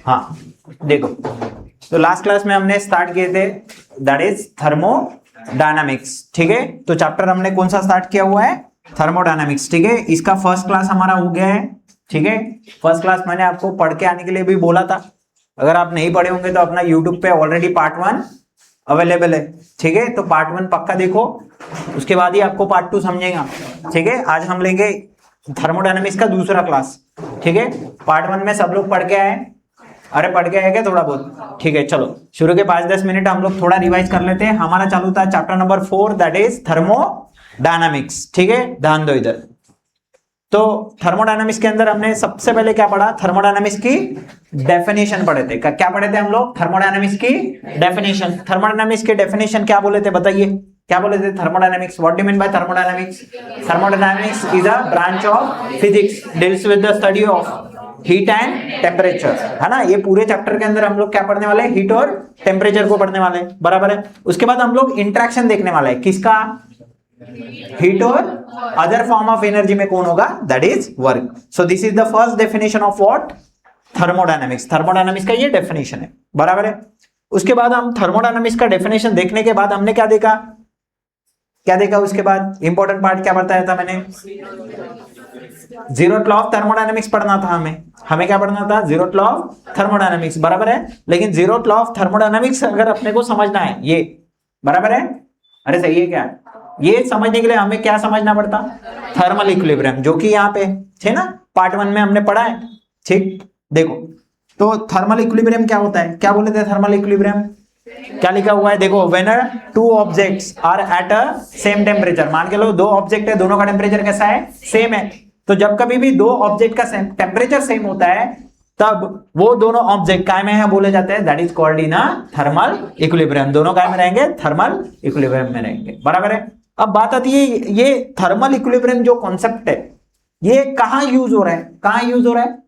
हाँ देखो, तो लास्ट क्लास में हमने स्टार्ट किए थे दैट इज थर्मोडायनामिक्स। ठीक है, तो चैप्टर हमने कौन सा स्टार्ट किया हुआ है? थर्मोडायनामिक्स। ठीक है, इसका फर्स्ट क्लास हमारा हो गया है। ठीक है, फर्स्ट क्लास मैंने आपको पढ़ के आने के लिए भी बोला था। अगर आप नहीं पढ़े होंगे तो अपना यूट्यूब पे ऑलरेडी पार्ट 1 अवेलेबल है। ठीक है, तो पार्ट 1 पक्का देखो, उसके बाद ही आपको पार्ट 2 समझेगा। ठीक है, आज हम लेंगे थर्मोडायनामिक्स का दूसरा क्लास। ठीक है, पार्ट 1 में सब लोग पढ़ के आए? अरे पढ़ के आए क्या थोड़ा बहुत? ठीक है, चलो शुरू के 5-10 मिनट हम लोग थोड़ा रिवाइज कर लेते हैं। हमारा चालू था chapter number 4 that is thermodynamics. ठीक है, ध्यान दो इधर। तो थर्मोडायनामिक्स के अंदर हमने सबसे पहले क्या पढ़ा? थर्मोडायनामिक्स की डेफिनेशन पढ़े थे। क्या पढ़े थे हम लोग? थर्मोडायनामिक्स की डेफिनेशन। थर्मोडायनामिक्स की डेफिनेशन क्या बोले थे बताइए? क्या बोले थे thermodynamics? What do you mean by thermodynamics? Thermodynamics is a branch of physics deals with the study of heat and temperature, है ना। ये पूरे चैप्टर के अंदर हम लोग क्या पढ़ने वाले हैं? हीट और टेम्परेचर को पढ़ने वाले हैं, बराबर है। उसके बाद हम लोग इंटरेक्शन देखने वाले हैं, किसका? हीट और अदर फॉर्म ऑफ एनर्जी में कौन होगा? That is work. So this is the first definition of what? Thermodynamics. Thermodynamics का ये डेफिनेशन है, बराबर है। उसके बाद हम थर्मोडायनामिक्स का डेफिनेशन देखने के बाद हमने क्या देखा? क्या देखा उसके बाद? इंपॉर्टेंट पार्ट क्या बताया था मैंने? जीरो लॉ ऑफ थर्मोडायनामिक्स पढ़ना था हमें क्या पढ़ना था? जीरो लॉ ऑफ थर्मोडायनामिक्स, बराबर है। लेकिन जीरो लॉ ऑफ थर्मोडायनामिक्स अगर अपने को समझना है, ये बराबर है? अरे सही है क्या? ये समझने के लिए हमें क्या समझना पड़ता? थर्मल इक्विलिब्रियम, जो कि यहाँ पे थे ना, पार्ट 1 में हमने पढ़ा है। ठीक, देखो तो थर्मल इक्विलिब्रियम क्या होता है? क्या बोले थे थर्मल इक्विलिब्रियम? क्या लिखा हुआ है देखो, when two objects are at a same temperature. मान के लो दो ऑब्जेक्ट है, दोनों का टेम्परेचर कैसा है? सेम है। तो जब कभी भी दो ऑब्जेक्ट का टेम्परेचर सेम होता है, तब वो दोनों ऑब्जेक्ट काय में है बोले जाते हैं? That is called in a thermal equilibrium. दोनों काय में रहेंगे? थर्मल इक्विलिब्रियम में रहेंगे, बराबर है। अब बात आती है, ये थर्मल इक्विलिब्रियम जो कॉन्सेप्ट है, ये कहां यूज हो रहा है? कहां यूज हो रहा है?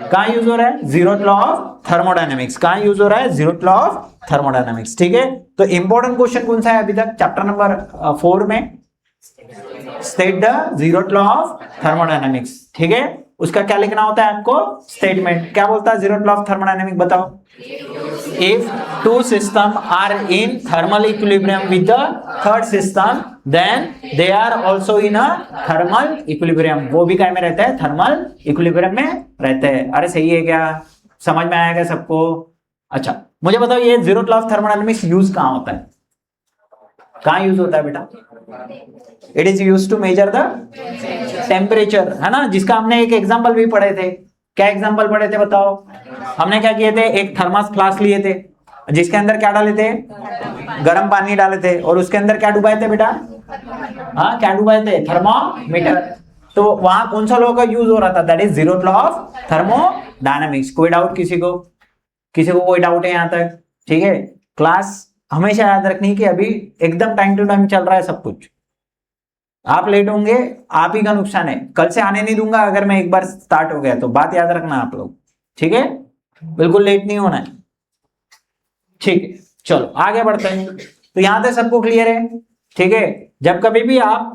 कहां यूज हो रहा है? Zero law of thermodynamics. कहां यूज हो रहा है? Zero law of thermodynamics. ठीक है, तो इंपॉर्टेंट क्वेश्चन कौन सा है अभी तक चैप्टर नंबर 4 में? State the zero law of thermodynamics. ठीक है, उसका क्या लिखना होता है आपको? स्टेटमेंट। क्या बोलता है जीरो लॉ ऑफ थर्मोडायनामिक्स? बताओ। If two systems are in thermal equilibrium with the third system, then they are also in a thermal equilibrium. वो भी क्या में रहते हैं? थर्मल इक्विलिब्रियम में रहते हैं। अरे सही है क्या? समझ में आया क्या सबको? अच्छा, मुझे बताओ ये zero law of thermodynamics use कहां होता है? कहां यूज होता है बेटा? It is use to measure the temperature, है ना, जिसका हमने एक एग्जाम्पल भी पढ़े थे। क्या एग्जाम्पल पढ़े थे बताओ? हमने क्या किए थे? एक थर्मस फ्लास्क लिए थे, जिसके अंदर क्या डाले थे? गर्म पानी डाले थे, और उसके अंदर क्या डुबाए थे बेटा? हाँ, क्या डुबाए थे? थर्मोमीटर। तो वहां कौन सा लॉ का यूज हो रहा था? That is zero law of thermodynamics. कोई डाउट किसी को? किसी को कोई डाउट है यहां तक? ठीक है, क्लास हमेशा याद रखनी कि अभी एकदम टाइम टू टाइम चल रहा है सब कुछ। आप लेट होंगे, आप ही का नुकसान है। कल से आने नहीं दूंगा अगर मैं एक बार स्टार्ट हो गया तो, बात याद रखना आप लोग। ठीक है, बिल्कुल लेट नहीं होना है। ठीक है, चलो आगे बढ़ते हैं। तो यहां तक सबको क्लियर है? ठीक है, जब कभी भी आप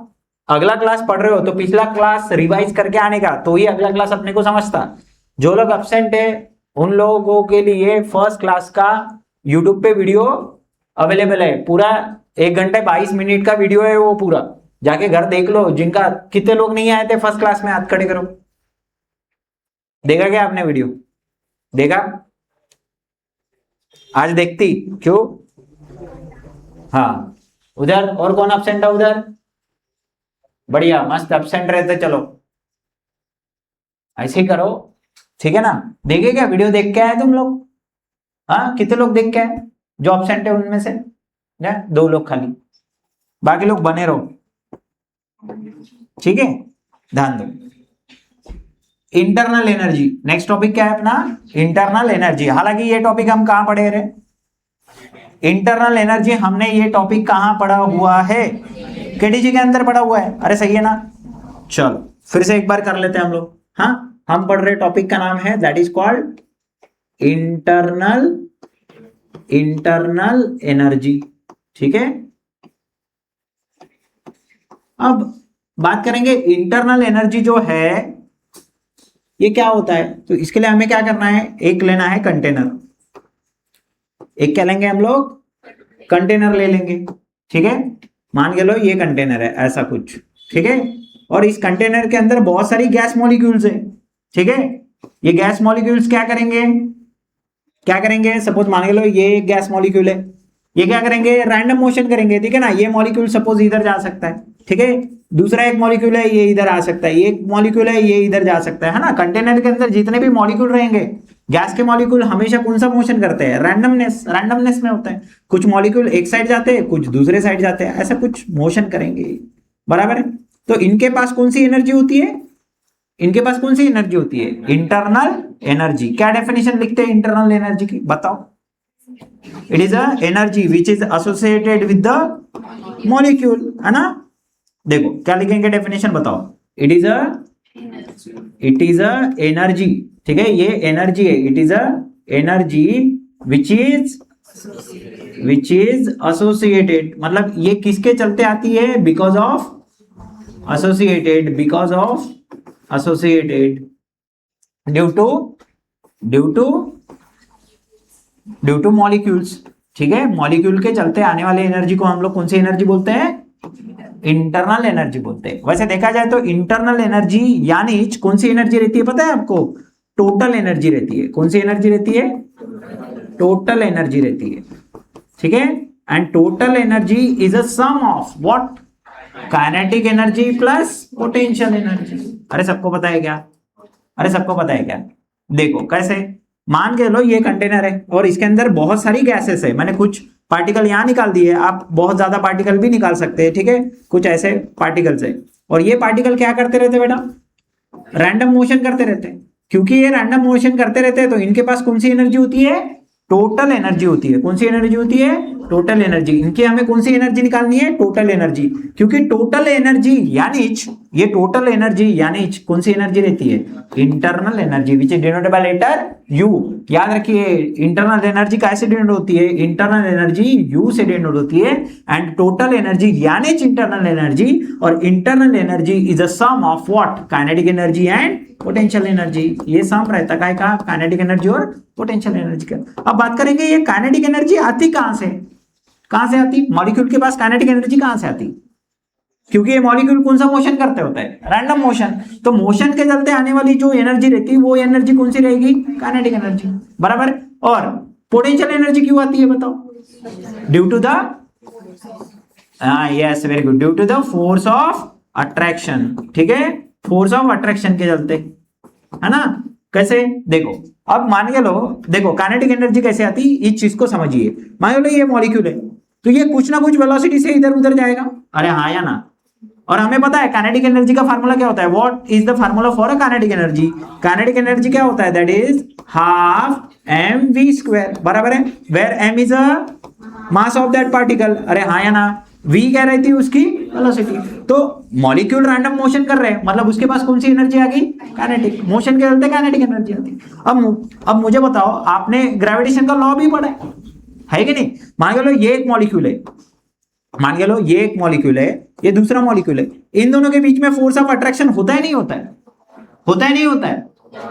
अगला क्लास पढ़ रहे हो तो पिछला क्लास रिवाइज करके आने का, तो ही अगला क्लास अपने को समझता। जो लोग एब्सेंट है उन लोगों के लिए फर्स्ट क्लास का यूट्यूब पे वीडियो अवेलेबल है। पूरा 1 घंटे 22 मिनट का वीडियो है वो पूरा, जाके घर देख लो। जिनका कितने लोग नहीं आए थे फर्स्ट क्लास में, हाथ खड़े करो। देखा क्या आपने वीडियो? देखा? आज देखती क्यों? हाँ, उधर और कौन एब्सेंट है उधर? बढ़िया, मस्त एब्सेंट रहते। चलो ऐसे ही करो, ठीक है ना। देखे क्या वीडियो? देख के आए तुम लोग? हाँ, कितने लोग देख के आए? जो एब्सेंट है उनमें से 2 लोग खाली, बाकी लोग बने रहो। ठीक है, ध्यान दो। इंटरनल एनर्जी, नेक्स्ट टॉपिक क्या है अपना? Internal energy. हालांकि ये टॉपिक हम कहां पढ़े रहे? इंटरनल एनर्जी हमने ये टॉपिक कहां पढ़ा हुआ है? केटीजी के अंदर पढ़ा हुआ है। अरे सही है ना। चलो फिर से एक बार कर लेते हैं हम लोग। हाँ, हम पढ़ रहे टॉपिक का नाम है that is called internal energy. ठीक है, अब बात करेंगे इंटरनल एनर्जी जो है ये क्या होता है? तो इसके लिए हमें क्या करना है, एक लेना है कंटेनर, एक क्या लेंगे हम लोग, कंटेनर ले लेंगे, ठीक है। मान के लो ये कंटेनर है ऐसा कुछ, ठीक है, और इस कंटेनर के अंदर बहुत सारी गैस मॉलिक्यूल्स है, ठीक है। ये गैस मॉलिक्यूल्स क्या करेंगे, क्या करेंगे, सपोज मान के लो ये एक गैस मॉलिक्यूल है, ये क्या करेंगे, रैंडम मोशन करेंगे, ठीक है ना। ये मॉलिक्यूल सपोज इधर जा सकता है, ठीक है, दूसरा एक मॉलिक्यूल है ये इधर आ सकता है, ये एक मॉलिक्यूल है ये इधर जा सकता है ना। कंटेनर के अंदर जितने भी मॉलिक्यूल रहेंगे, गैस के मॉलिक्यूल हमेशा कौन सा मोशन करते हैं, रैंडमनेस में होता है। कुछ मॉलिक्यूल एक साइड जाते हैं, कुछ दूसरे साइड जाते हैं, ऐसा कुछ मोशन करेंगे, बराबर है। तो इनके पास कौन सी एनर्जी होती है, इनके पास कौन सी एनर्जी होती है, इंटरनल एनर्जी। क्या डेफिनेशन लिखते हैं इंटरनल एनर्जी की, बताओ। It is a energy which is associated with the molecule, है ना। देखो क्या लिखेंगे डेफिनेशन, बताओ। इट इज अ एनर्जी, ठीक है, ये एनर्जी है, it is a energy which is associated, मतलब ये किसके चलते आती है, because of associated, because of associated due to molecules, ठीक है। मॉलिक्यूल के चलते आने वाले एनर्जी को हम लोग कौन सी एनर्जी बोलते हैं, इंटरनल एनर्जी बोलते हैं। वैसे देखा जाए तो इंटरनल एनर्जी यानी कौन सी एनर्जी रहती है पता है आपको, टोटल एनर्जी रहती है। कौन सी एनर्जी रहती है, टोटल एनर्जी रहती है, ठीक है। And total energy is a sum of what, kinetic energy plus potential energy. अरे सबको पता है क्या, अरे सबको पता है क्या, देखो कैसे, मान के लो ये कंटेनर है और इसके अंदर बहुत सारी गैसेस है, मैंने कुछ पार्टिकल यहां निकाल दिए, आप बहुत ज्यादा पार्टिकल भी निकाल सकते हैं, ठीक है। कुछ ऐसे पार्टिकल्स है और ये पार्टिकल क्या करते रहते बेटा, रैंडम मोशन करते रहते हैं। क्योंकि ये रैंडम मोशन करते रहते हैं तो इनके पास कौन सी एनर्जी होती है, टोटल एनर्जी होती है। कौन सी एनर्जी होती है, टोटल एनर्जी। इनकी हमें कौन सी एनर्जी निकालनी है, टोटल एनर्जी। क्योंकि टोटल एनर्जी यानी ये टोटल एनर्जी यानी कौन सी एनर्जी रहती है, internal energy which is denoted by letter U. याद रखिए इंटरनल एनर्जी कैसे डिनोट होती है, इंटरनल एनर्जी यू से डिनोट होती है। एंड टोटल एनर्जी यानी इंटरनल एनर्जी, और internal energy is a sum of what, kinetic energy and potential energy. ये सम रहता है का, काइनेटिक एनर्जी और पोटेंशियल एनर्जी का। अब बात करेंगे ये काइनेटिक एनर्जी आती कहां से, कहां से आती, मॉलिक्यूल के पास काइनेटिक एनर्जी कहां से आती, क्योंकि ये मॉलिक्यूल कौन सा मोशन करते होता है, रैंडम मोशन। तो मोशन के चलते आने वाली जो एनर्जी रहती है वो एनर्जी कौन सी रहेगी, काइनेटिक एनर्जी, बराबर। और पोटेंशियल एनर्जी क्यों आती है बताओ, due to the, yes very good, due to the force of attraction, ठीक है, फोर्स ऑफ अट्रैक्शन के चलते, है ना। कैसे, देखो अब मान के लो, देखो काइनेटिक एनर्जी कैसे आती, इस चीज को समझिए। मान लो ये मॉलिक्यूल है तो ये कुछ ना कुछ वेलोसिटी से इधर उधर जाएगा, अरे हाँ या ना। और हमें पता है काइनेटिक एनर्जी का फार्मूला क्या होता है, what is the formula for a kinetic energy. Kinetic energy क्या होता है, that is half M V square, बराबर है, where M is a mass of that particle, अरे हाँ या ना। v क्या रहती है उसकी वेलोसिटी। तो मॉलिक्यूल रैंडम मोशन कर रहे हैं, मतलब उसके पास कौन सी एनर्जी आ गई, काइनेटिक, मोशन के चलते काइनेटिक एनर्जी आती है। अब मुझे बताओ, आपने ग्रेविटेशन का लॉ भी पढ़ा है कि नहीं। मान के लो ये एक मॉलिक्यूल है, मान के लो ये एक मॉलिक्यूल है, ये दूसरा मॉलिक्यूल है, इन दोनों के बीच में फोर्स ऑफ अट्रैक्शन होता है नहीं होता है, होता है नहीं होता है,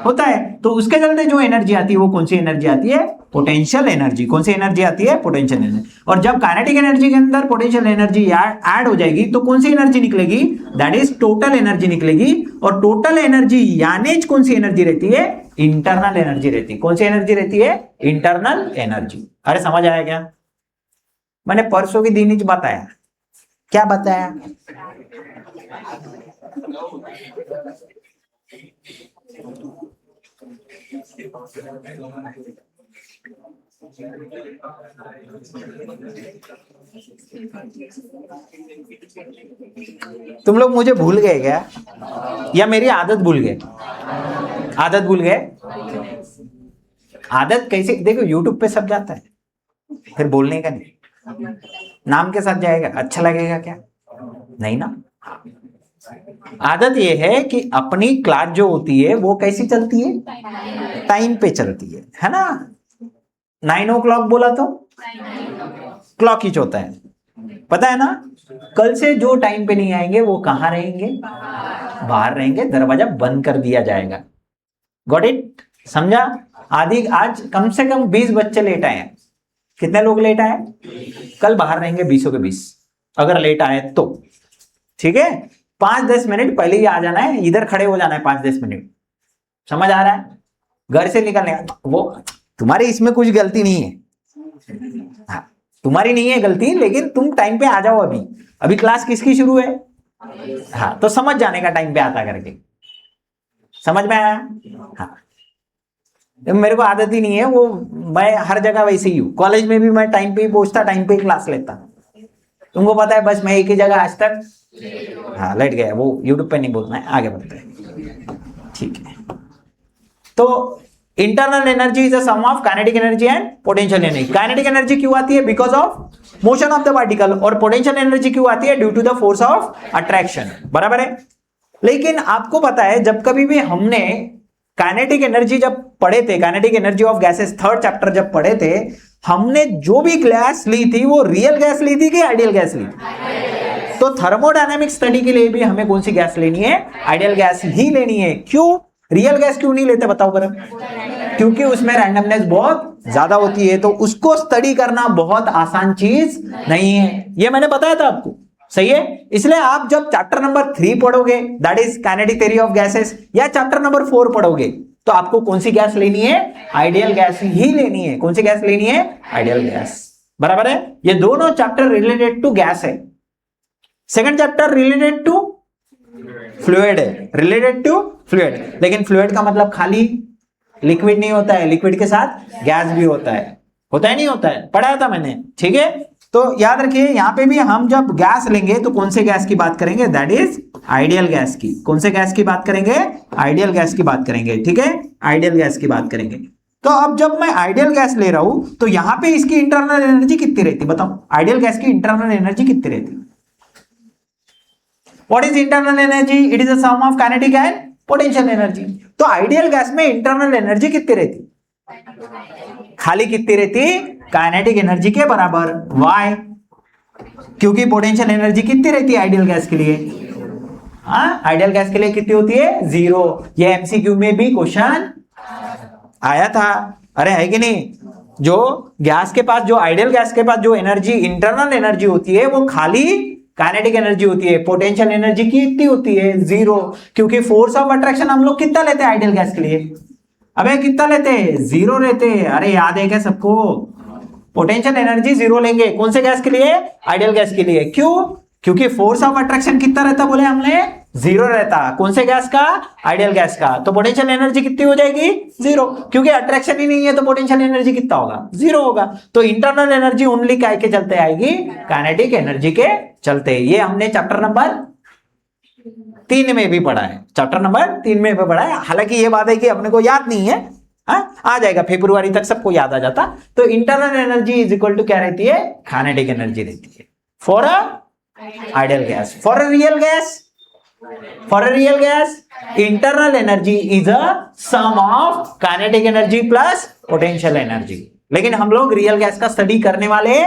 होता है। तो उसके चलते जो एनर्जी आती है वो कौन सी एनर्जी आती है, पोटेंशियल एनर्जी। कौन सी एनर्जी आती है, पोटेंशियल एनर्जी। और जब काइनेटिक एनर्जी के अंदर पोटेंशियल एनर्जी ऐड हो जाएगी तो कौन सी एनर्जी निकलेगी, दैट इज टोटल एनर्जी निकलेगी। और टोटल एनर्जी यानी कौन सी एनर्जी रहती है, इंटरनल एनर्जी रहती है। कौन सी एनर्जी रहती है, इंटरनल एनर्जी। अरे समझ आया क्या, मैंने परसों के दिन ही बताया, क्या बताया, तुम लोग मुझे भूल गए क्या, या मेरी आदत भूल गए, आदत भूल गए। आदत कैसे, देखो यूट्यूब पे सब जाता है, फिर बोलने का नहीं, नाम के साथ जाएगा, अच्छा लगेगा क्या, नहीं ना। आदत ये है कि अपनी क्लास जो होती है वो कैसी चलती है, टाइम पे चलती है ना। 9 o'clock बोला तो क्लॉक ही होता है, पता है ना। कल से जो टाइम पे नहीं आएंगे वो कहां रहेंगे, बाहर रहेंगे, दरवाजा बंद कर दिया जाएगा, गॉट इट? समझा? आदि आज कम से कम 20 बच्चे लेट आए हैं। कितने लोग लेट आए? कल बाहर रहेंगे 20 के 20 अगर लेट आए तो। ठीक है, 5-10 मिनट पहले ही आ जाना है, इधर खड़े हो जाना है 5-10 मिनट। समझ आ रहा है? घर से निकलने वो तुम्हारी इसमें कुछ गलती नहीं है, हाँ तुम्हारी नहीं है गलती, लेकिन तुम टाइम पे आ जाओ। अभी क्लास किसकी शुरू है? हाँ, तो समझ जाने का टाइम पे आता करके। समझ में आया? हाँ, मेरे को आदत ही नहीं है वो, मैं हर जगह वैसे ही हूँ। कॉलेज में भी मैं टाइम पे ही पहुंचता, टाइम पे ही क्लास लेता। तुमको पता है, बस मैं एक ही जगह आज तक हाँ लेट गया। वो यूट्यूब पे नहीं बोलना है, आगे बढ़ते हैं। ठीक है, तो internal energy is a sum of kinetic energy and potential energy. Kinetic energy क्यों आती है? Because of motion of the particle. और पोटेंशियल एनर्जी क्यों आती है? Due to the force of attraction. बराबर है? लेकिन आपको पता है, जब कभी भी हमने काइनेटिक एनर्जी जब पढ़े थे, kinetic energy of gases 3rd chapter जब पढ़े थे, हमने जो भी गैस ली थी वो रियल गैस ली थी कि आइडियल गैस ली थी? तो थर्मोडायनेमिक स्टडी के लिए भी हमें कौन सी गैस लेनी है? आइडियल गैस ही लेनी है। क्यों? रियल गैस क्यों नहीं लेते बताओ बरा? क्योंकि उसमें रैंडमनेस बहुत ज्यादा होती है, तो उसको स्टडी करना बहुत आसान चीज नहीं है। ये मैंने बताया था आपको, सही है? इसलिए आप जब चैप्टर नंबर 3 पढ़ोगे, that is kinetic theory of gases, या चैप्टर नंबर 4 पढ़ोगे, तो आपको कौन सी गैस लेनी है? आइडियल गैस ही लेनी है। कौन सी गैस लेनी है? Ideal gas. बराबर है? ये दोनों चैप्टर रिलेटेड टू गैस है। Second chapter related to fluid है, रिलेटेड टू फ्लूइड। लेकिन फ्लूइड का मतलब खाली लिक्विड नहीं होता है, लिक्विड के साथ गैस भी होता है। होता है नहीं होता है? पढ़ाया था मैंने। ठीक है, तो याद रखिए, यहां पे भी हम जब गैस लेंगे तो कौन से गैस की बात करेंगे? दैट इज आइडियल गैस की। कौन से गैस की बात करेंगे? आइडियल गैस की बात करेंगे। ठीक है, आइडियल गैस की बात करेंगे। तो अब जब मैं आइडियल गैस ले रहा हूं, तो यहां पे इसकी इंटरनल एनर्जी कितनी रहती? बताओ, आइडियल गैस की इंटरनल एनर्जी कितनी रहती? What is internal energy? It is a sum of kinetic and potential energy. तो आइडियल गैस में इंटरनल एनर्जी कितनी रहती? खाली कितनी रहती? काइनेटिक एनर्जी के बराबर। वाई? क्योंकि पोटेंशियल एनर्जी कितनी रहती है आइडियल गैस के लिए? आइडियल गैस के लिए कितनी होती है? 0। ये एमसीक्यू में भी क्वेश्चन आया था। अरे है कि नहीं? जो गैस के पास, जो आइडियल गैस के पास जो एनर्जी, इंटरनल एनर्जी होती है, वो खाली काइनेटिक एनर्जी होती है। पोटेंशियल एनर्जी कितनी होती है? 0। क्योंकि फोर्स ऑफ अट्रैक्शन हम लोग कितना लेते हैं आइडियल गैस के लिए? अबे कितना लेते हैं? 0 लेते हैं। अरे याद है क्या सबको? पोटेंशियल एनर्जी 0 लेंगे। कौन से गैस के लिए? आइडियल गैस के लिए। क्यों? क्योंकि फोर्स ऑफ अट्रैक्शन कितना रहता बोले हमने? 0 रहता। कौन से गैस का? आइडियल गैस का। तो पोटेंशियल एनर्जी कितनी हो जाएगी? 0। क्योंकि अट्रैक्शन ही नहीं है तो पोटेंशियल एनर्जी कितना होगा? 0 होगा। तो इंटरनल एनर्जी ओनली काय के चलते आएगी? काइनेटिक एनर्जी के चलते। ये हमने चैप्टर नंबर 3 में भी पढ़ा है। चैप्टर नंबर 3 में भी पढ़ा है। हालांकि ये बात है कि अपने को याद नहीं है, आ जाएगा फरवरी तक सबको याद आ जाता। तो internal energy is equal to क्या रहती है? काइनेटिक एनर्जी रहती है for a ideal gas. For a real gas, for a real gas, internal energy is a sum of kinetic energy plus potential energy. लेकिन हम लोग रियल गैस का study करने वाले,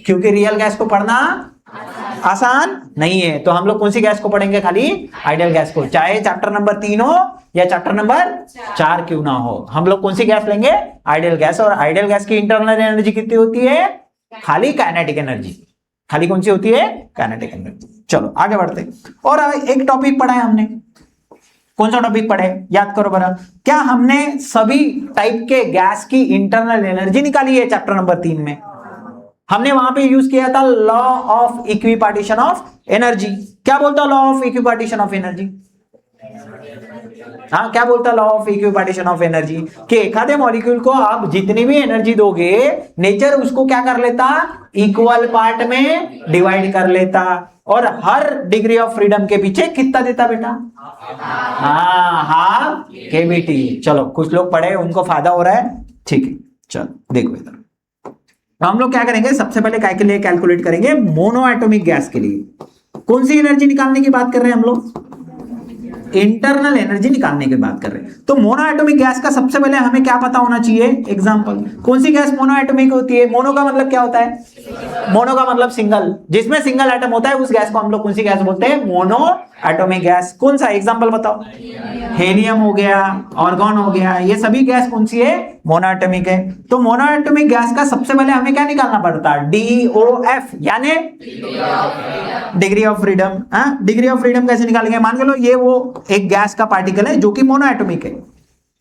क्योंकि रियल गैस को पढ़ना आसान नहीं है, तो हम लोग कौन सी गैस को पढ़ेंगे? खाली आइडियल गैस को। चाहे चैप्टर नंबर 3 हो या चैप्टर नंबर 4 क्यों ना हो, हम लोग कौन सी गैस लेंगे? Ideal gas. और आइडियल गैस की इंटरनल एनर्जी कितनी होती है? खाली काइनेटिक एनर्जी। खाली कौन सी होती है? Kinetic energy. चलो आगे बढ़ते। और एक टॉपिक पढ़ा है हमने। कौन सा टॉपिक पढ़े? याद करो बरा। क्या हमने सभी टाइप के गैस की इंटरनल एनर्जी निकाली है चैप्टर नंबर 3 में? हमने वहां पे यूज किया था law of equipartition of energy. क्या बोलता law of equipartition of energy? हाँ, क्या बोलता law of equipartition of energy? कि एखादे मॉलिक्यूल को आप जितनी भी एनर्जी दोगे, नेचर उसको क्या कर लेता? इक्वल पार्ट में डिवाइड कर लेता। और हर डिग्री ऑफ फ्रीडम के पीछे कितना देता बेटा? हाँ, हाफ केवीटी। चलो, कुछ लोग पढ़े, उनको फायदा हो रहा है। ठीक है, चलो देखो इधर। तो हम लोग क्या करेंगे? सबसे पहले काय के लिए कैलकुलेट करेंगे? मोनो एटॉमिक गैस के लिए। कौन सी एनर्जी निकालने की बात कर रहे हैं हम लोग? इंटरनल एनर्जी निकालने की बात कर रहे हैं। तो मोनो एटॉमिक गैस का सबसे पहले हमें क्या पता होना चाहिए? एग्जांपल, कौन सी गैस मोनो एटॉमिक होती है? मोनो का मतलब क्या होता है? मोनो का मतलब सिंगल, जिसमें सिंगल एटम होता है उस गैस को हम लोग कौन सी गैस बोलते हैं? Mono atomic gas. कौन सा एग्जांपल बताओ? हेलियम हो गया, आर्गन हो गया, ये सभी गैस कौन सी है? मोनो एटॉमिक है। तो मोनो एटॉमिक गैस का सबसे पहले हमें क्या निकालना पड़ता है? DOF यानी degree of freedom. Degree of freedom कैसे निकालेंगे? मान के लो ये वो एक गैस का पार्टिकल है जो कि मोनो एटॉमिक है,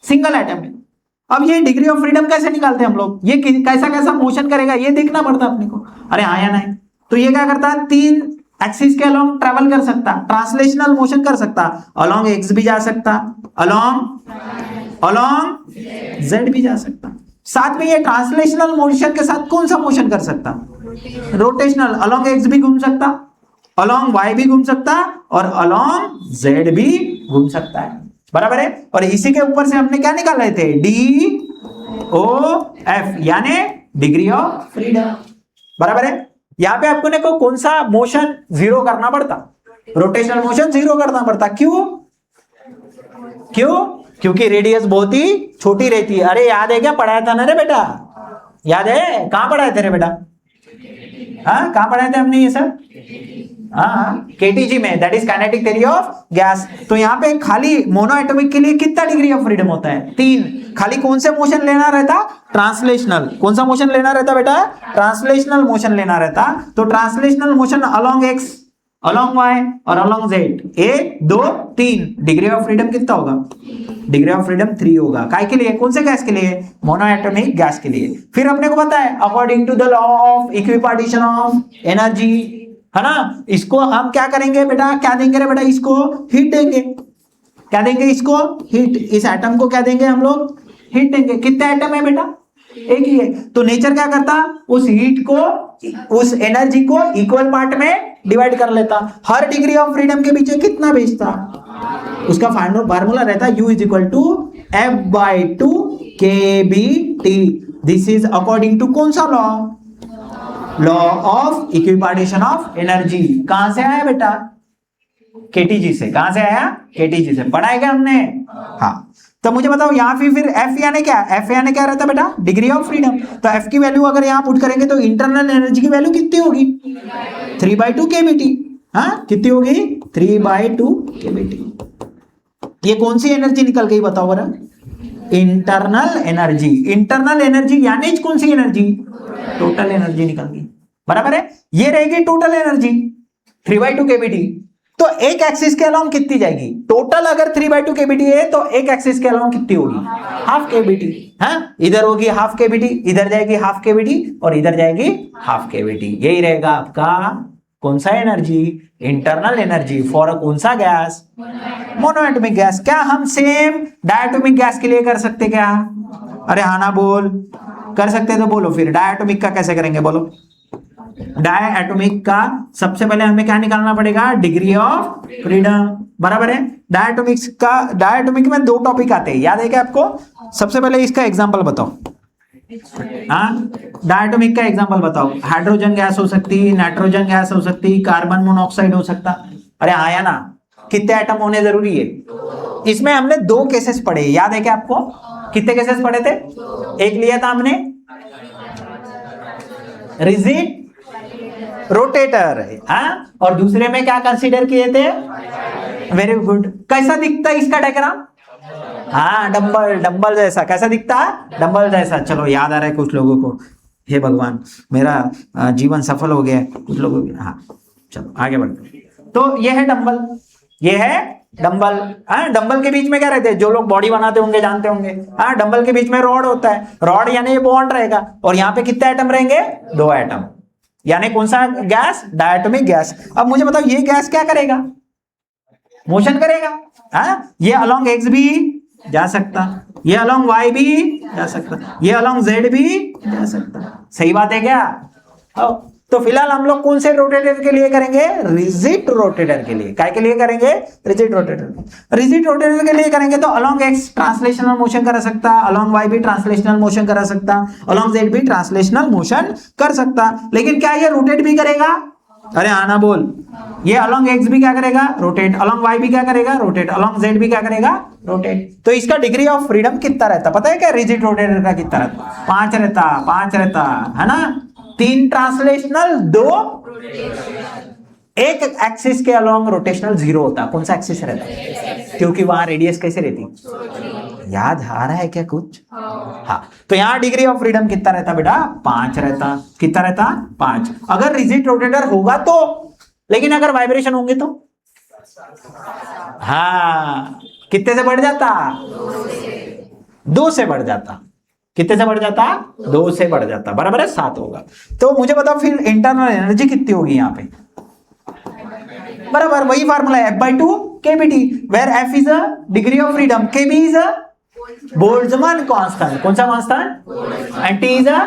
सिंगल एटम है। अब ये डिग्री ऑफ फ्रीडम कैसे निकालते हैं हम लोग? ये कैसा कैसा मोशन करेगा ये देखना पड़ता है अपने को। अरे हाँ या नहीं? तो ये क्या करता है? 3 एक्सिस के अलोंग ट्रेवल कर सकता, ट्रांसलेशनल मोशन कर सकता, अलोंग एक्स भी जा सकता, अलोंग जेड भी जा सकता। साथ में ये ट्रांसलेशनल मोशन के साथ कौन सा मोशन कर सकता? रोटेशनल, अलोंग एक्स भी घूम सकता, अलोंग वाई भी घूम सकता और अलोंग जेड भी घूम सकता है। बराबर है। और इसी के ऊपर से हमने क्या निकाल रहे थे? DOF यानी डिग्री ऑफ फ्रीडम। बराबर है। यहां पे आपको ने को कौन सा मोशन जीरो करना पड़ता? रोटेशनल मोशन जीरो करना पड़ता। क्यों? क्योंकि रेडियस बहुत ही छोटी रहती है। अरे याद है क्या पढ़ाया था ना रे बेटा? याद है? कहां पढ़ाए थे रे बेटा? हाँ, कहां पढ़ाए थे हमने ये सब? हाँ, KTG में, that is kinetic theory of gas. तो यहाँ पे खाली मोनो एटॉमिक के लिए कितना डिग्री ऑफ फ्रीडम होता है? 3। खाली कौन से मोशन लेना रहता? ट्रांसलेशनल। कौन सा मोशन लेना रहता बेटा? ट्रांसलेशनल मोशन लेना रहता। तो translational motion along X, along Y और along Z, 1 2 3। Degree of freedom कितना होगा? डिग्री ऑफ फ्रीडम 3 होगा। काय के लिए? कौन से गैस के लिए? मोनो एटॉमिक गैस के लिए। फिर अपने को पता है according to the law of equipartition of energy, है ना? इसको हम क्या करेंगे बेटा? क्या देंगे रे बेटा? इसको हीट देंगे। क्या देंगे? इसको हीट। इस एटम को क्या देंगे हम लोग? हीट देंगे। कितने एटम है बेटा? एक ही है। तो नेचर क्या करता? उस हीट को, उस एनर्जी को इक्वल पार्ट में डिवाइड कर लेता। हर डिग्री ऑफ फ्रीडम के पीछे कितना भेजता? उसका फार्मूला रहता U is equal to F/2 kBT। This is according to कौन सा law? Law of equipartition of energy. कहां से आया बेटा? KTG से। कहां से आया? KTG से। पढ़ा है क्या हमने? हाँ। तो मुझे बताओ यहाँ फिर F यानी क्या? F यानी क्या रहता बेटा? Degree of freedom. तो F की वैल्यू अगर यहाँ पुट करेंगे तो इंटरनल एनर्जी की वैल्यू कितनी होगी? 3/2 kBT। हाँ, कितनी होगी? 3/2 kBT। ये कौन सी एनर्जी निकल गई बताओ बरा? Internal energy. इंटरनल एनर्जी यानी कौन सी एनर्जी? टोटल एनर्जी निकल गई। बराबर है। ये रहेगी टोटल एनर्जी 3/2 kBT। तो एक एक्सिस के अलोंग कितनी जाएगी? टोटल अगर 3/2 kBT है तो एक एक्सिस के अलोंग कितनी होगी? Half kBT। हाँ, इधर होगी हाफ kBT, इधर जाएगी हाफ kBT और इधर जाएगी हाफ kBT। यही रहेगा आपका कौन सा एनर्जी? इंटरनल एनर्जी फॉर कौन सा गैस? Monoatomic gas. क्या हम सेम डायटोमिक गैस के लिए कर सकते क्या? अरे हाँ ना बोल। कर सकते तो बोलो। फिर डायटोमिक का कैसे करेंगे बोलो? डायटोमिक का सबसे पहले हमें क्या निकालना पड़ेगा? Degree of freedom. बराबर है। डायटोमिक में 2 टॉपिक आते हैं, याद है क्या आपको? सबसे पहले इसका एग्जांपल बताओ। हाँ, डायटोमिक का एग्जांपल बताओ। हाइड्रोजन गैस हो सकती, नाइट्रोजन गैस हो सकती, कार्बन मोनोऑक्साइड हो सकता। अरे आया ना? कितने एटम होने जरूरी है? इसमें हमने 2 केसेस पढ़े, याद है क्या आपको? कितने केसेस पढ़े थे? एक लिया था हमने रिजिड रोटेटर, हाँ, और दूसरे में क्या कंसीडर किए थे? Very good. कैसा दिखता है इसका डायग्राम? हाँ, डंबल जैसा। कैसा दिखता है? डंबल जैसा। चलो याद आ रहा है कुछ लोगों को। हे भगवान, मेरा जीवन सफल हो गया कुछ लोगों को। हाँ, चलो आगे बढ़ते। तो ये है डंबल, ये है डंबल। हाँ, डंबल के बीच में क्या रहते हैं? जो लोग बॉडी बनाते होंगे जानते होंगे। हाँ, डंबल के बीच में रॉड होता है। रॉड यानी ये बॉन्ड रहेगा और यहाँ पे कितने एटम रहेंगे? 2 एटम। यानी कौन सा गैस? Diatomic gas. अब मुझे बताओ ये गैस क्या करेगा? मोशन करेगा। हाँ, ये अलोंग एक्स भी जा सकता, ये अलोंग वाई भी जा सकता, ये अलोंग जेड भी जा सकता। सही बात है क्या? तो फिलहाल हम लोग कौन से रोटेटर के लिए करेंगे? रिजिड रोटेटर के लिए। काय के लिए करेंगे? Rigid rotator. रिजिड रोटेटर के लिए करेंगे तो अलोंग एक्स ट्रांसलेशनल मोशन कर सकता, अलोंग वाई भी ट्रांसलेशनल मोशन कर सकता, अलोंग जेड भी ट्रांसलेशनल मोशन कर सकता। लेकिन क्या ये रोटेट भी करेगा? अरे आना बोल। ये अलोंग एक्स भी क्या करेगा? रोटेट। अलोंग वाई भी क्या करेगा? रोटेट। अलोंग जेड भी क्या करेगा? रोटेट। तो इसका डिग्री ऑफ फ्रीडम कितना रहता पता है क्या? रिजिड रोटेटर का कितना रहता? 5 रहता, 5 रहता, है ना? 3 ट्रांसलेशनल, 2 एक एक्सिस के अलोंग रोटेशनल 0 होता। कौन सा एक्सिस रहता है? क्योंकि वहां रेडियस कैसे रहती? याद आ रहा है क्या कुछ? हाँ, तो यहां डिग्री ऑफ फ्रीडम कितना रहता बेटा? 5 रहता। कितना रहता? 5। अगर रिजिड रोटेटर होगा तो, लेकिन अगर वाइब्रेशन होंगे तो हाँ, कितने से बढ़ जाता? 2 से बढ़ जाता। कितने से बढ़ जाता? 2 से बढ़ जाता। बराबर है, 7 होगा। तो मुझे बताओ फिर इंटरनल एनर्जी कितनी होगी यहां पे? बराबर वही फार्मूला है, F/2 kBT, where F is a degree of freedom, KB is a Boltzmann constant. कौन सा constant? And T is a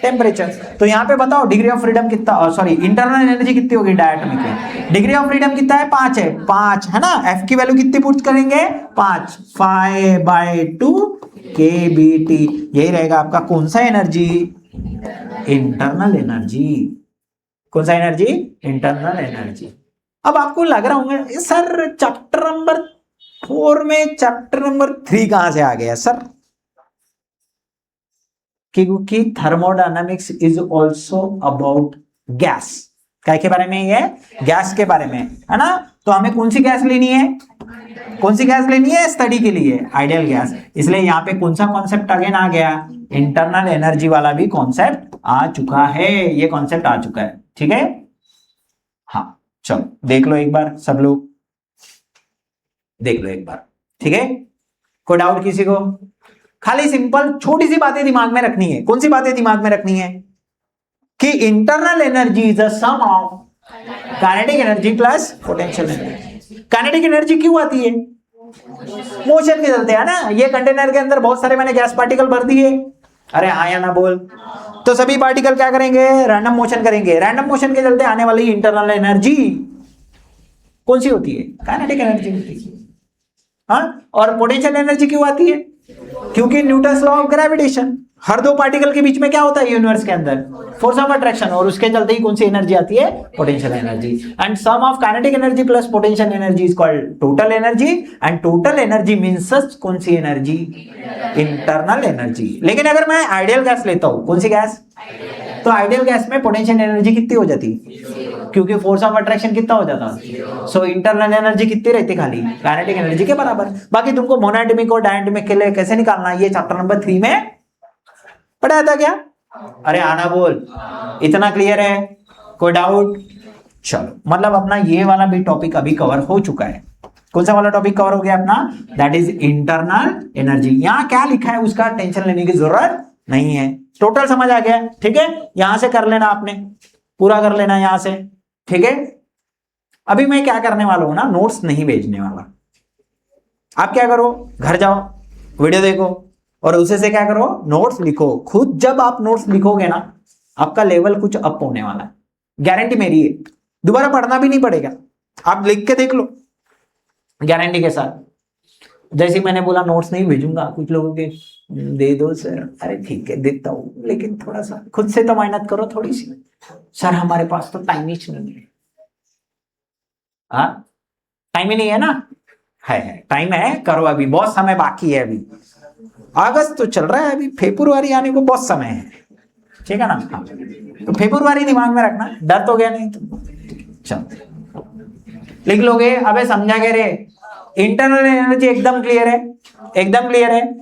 temperature. तो यहां पे बताओ डिग्री ऑफ फ्रीडम कितना, सॉरी इंटरनल एनर्जी कितनी होगी डायटोमिक में? डिग्री ऑफ फ्रीडम कितना है? 5 है। 5 है ना, F की वैल्यू कितनी पुट करेंगे? 5, 5/2 kBT। यही रहेगा आपका कौन सा एनर्जी? Internal energy. कौन सा एनर्जी? Internal energy. अब आपको लग रहा होगा सर चैप्टर नंबर 4 में चैप्टर नंबर 3 कहां से आ गया सर? क्योंकि thermodynamics is also about gas. क्या के बारे में? ये गैस के बारे में है ना। तो हमें कौन सी गैस लेनी है? कौन सी गैस लेनी है स्टडी के लिए? Ideal gas. इसलिए यहाँ पे कौन सा कॉन्सेप्ट अगेन आ गया? इंटरनल एनर्जी वाला भी कॉन्सेप्ट आ चुका है। ये कॉन्सेप्ट आ चुका है, ठीक है। हाँ चलो देख लो एक बार, सब लोग देख लो एक बार, ठीक है। कोई डाउट किसी को? खाली सिंपल छोटी सी बातें दिमाग में रखनी है। कौन सी बातें दिमाग में रखनी है? कि internal energy is a sum of kinetic energy plus potential energy. Kinetic energy क्यों आती है? मोशन के चलते है ना। ये कंटेनर के अंदर बहुत सारे मैंने गैस पार्टिकल भर दिए, अरे हाँ या ना बोल। तो सभी पार्टिकल क्या करेंगे? रैंडम मोशन करेंगे। रैंडम मोशन के चलते आने वाली इंटरनल एनर्जी कौन सी होती है? काइनेटिक एनर्जी होती है। हाँ, और पोटेंशियल एनर्जी क्यों आती है? क्योंकि न्यूटन्स लॉ ऑफ ग्रेविटेशन, हर दो पार्टिकल के बीच में क्या होता है यूनिवर्स के अंदर? फोर्स ऑफ अट्रैक्शन, और उसके चलते ही कौन सी एनर्जी आती है? Potential energy. And sum of kinetic energy plus potential energy is called total energy, and total energy means कौन सी एनर्जी? Internal energy. लेकिन अगर मैं आइडियल गैस लेता हूं, कौन सी गैस? तो आइडियल गैस में पोटेंशियल एनर्जी कितनी हो जाती? क्योंकि फोर्स ऑफ अट्रैक्शन कितना हो जाता? सो इंटरनल एनर्जी कितनी रहती? खाली काइनेटिक एनर्जी के बराबर। बाकी तुमको मोनोएटॉमिक और डायटोमिक के लिए कैसे निकालना, ये चैप्टर नंबर 3 में पढ़ाया था क्या? अरे आना बोल, इतना क्लियर है? कोई डाउट? चलो, मतलब अपना ये वाला भी टॉपिक अभी कवर हो चुका है। कौन सा वाला टॉपिक कवर हो गया अपना? That is internal energy. यहां क्या लिखा है उसका टेंशन लेने की जरूरत नहीं है। टोटल समझ आ गया, ठीक है। यहां से कर लेना, आपने पूरा कर लेना यहां से, ठीक है। अभी मैं क्या करने वाला हूं ना, नोट्स नहीं भेजने वाला। आप क्या करो, घर जाओ, वीडियो देखो, और उसे से क्या करो, नोट्स लिखो। खुद जब आप नोट्स लिखोगे ना, आपका लेवल कुछ अप होने वाला है, गारंटी मेरी है। दोबारा पढ़ना भी नहीं पड़ेगा, आप लिख के देख लो गारंटी के साथ। जैसे मैंने बोला नोट्स नहीं भेजूंगा, कुछ लोगों के दे दो सर, अरे ठीक है देता हूं, लेकिन थोड़ा सा खुद से तो मेहनत करो थोड़ी सी। सर हमारे पास तो टाइम ही नहीं है। हाँ, टाइम ही नहीं है ना? है टाइम है, करो, अभी बहुत समय बाकी है। अभी अगस्त तो चल रहा है, अभी फरवरी आने को बहुत समय है, ठीक है ना? हाँ, तो फरवरी दिमाग में रखना, डर तो गया नहीं तो चलो लिख लोगे। अबे समझा गए रे? इंटरनल एनर्जी एकदम क्लियर है, एकदम क्लियर है।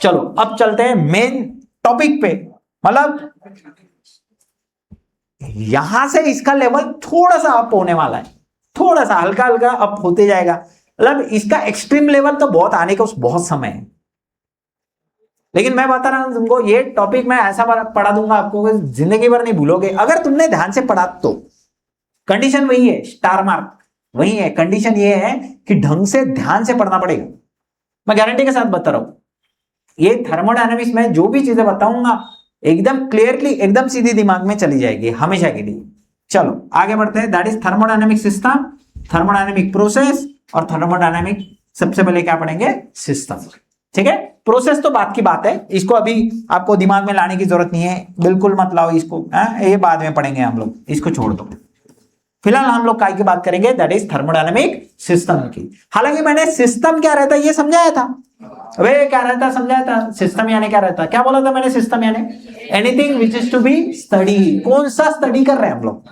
चलो अब चलते हैं मेन टॉपिक पे। मतलब यहां से इसका लेवल थोड़ा सा अप होने वाला है, थोड़ा सा हल्का हल्का अप होते जाएगा। मतलब इसका एक्सट्रीम लेवल तो बहुत आने का बहुत समय है, लेकिन मैं बता रहा हूं तुमको, ये टॉपिक मैं ऐसा पढ़ा दूंगा आपको जिंदगी भर नहीं भूलोगे अगर तुमने ध्यान से पढ़ा तो। कंडीशन वही है, स्टार मार्क वही है। कंडीशन ये है कि ढंग से ध्यान से पढ़ना पड़ेगा। मैं गारंटी के साथ बता रहा हूं, ये थर्मोडायनामिक्स में जो भी चीजें बताऊंगा एकदम क्लियरली, एकदम सीधी दिमाग में चली जाएगी हमेशा के लिए। चलो आगे बढ़ते हैं। That is thermodynamic system, thermodynamic process, और थर्मोडायनामिक सबसे पहले क्या पढ़ेंगे? सिस्टम, ठीक है। प्रोसेस तो बात की बात है, इसको अभी आपको दिमाग में लाने की जरूरत नहीं है, बिल्कुल मत लाओ इसको, ये बाद में पढ़ेंगे हम लोग, इसको छोड़ दो। फिलहाल हम लोग काय की बात करेंगे, दैट इज थर्मोडायनेमिक सिस्टम की। हालांकि मैंने सिस्टम क्या रहता है ये समझाया था, वे क्या रहता समझाया था, सिस्टम यानी क्या रहता, क्या बोला था मैंने, सिस्टम यानी anything which is to be study. कौन सा स्टडी कर रहे हैं हम लोग,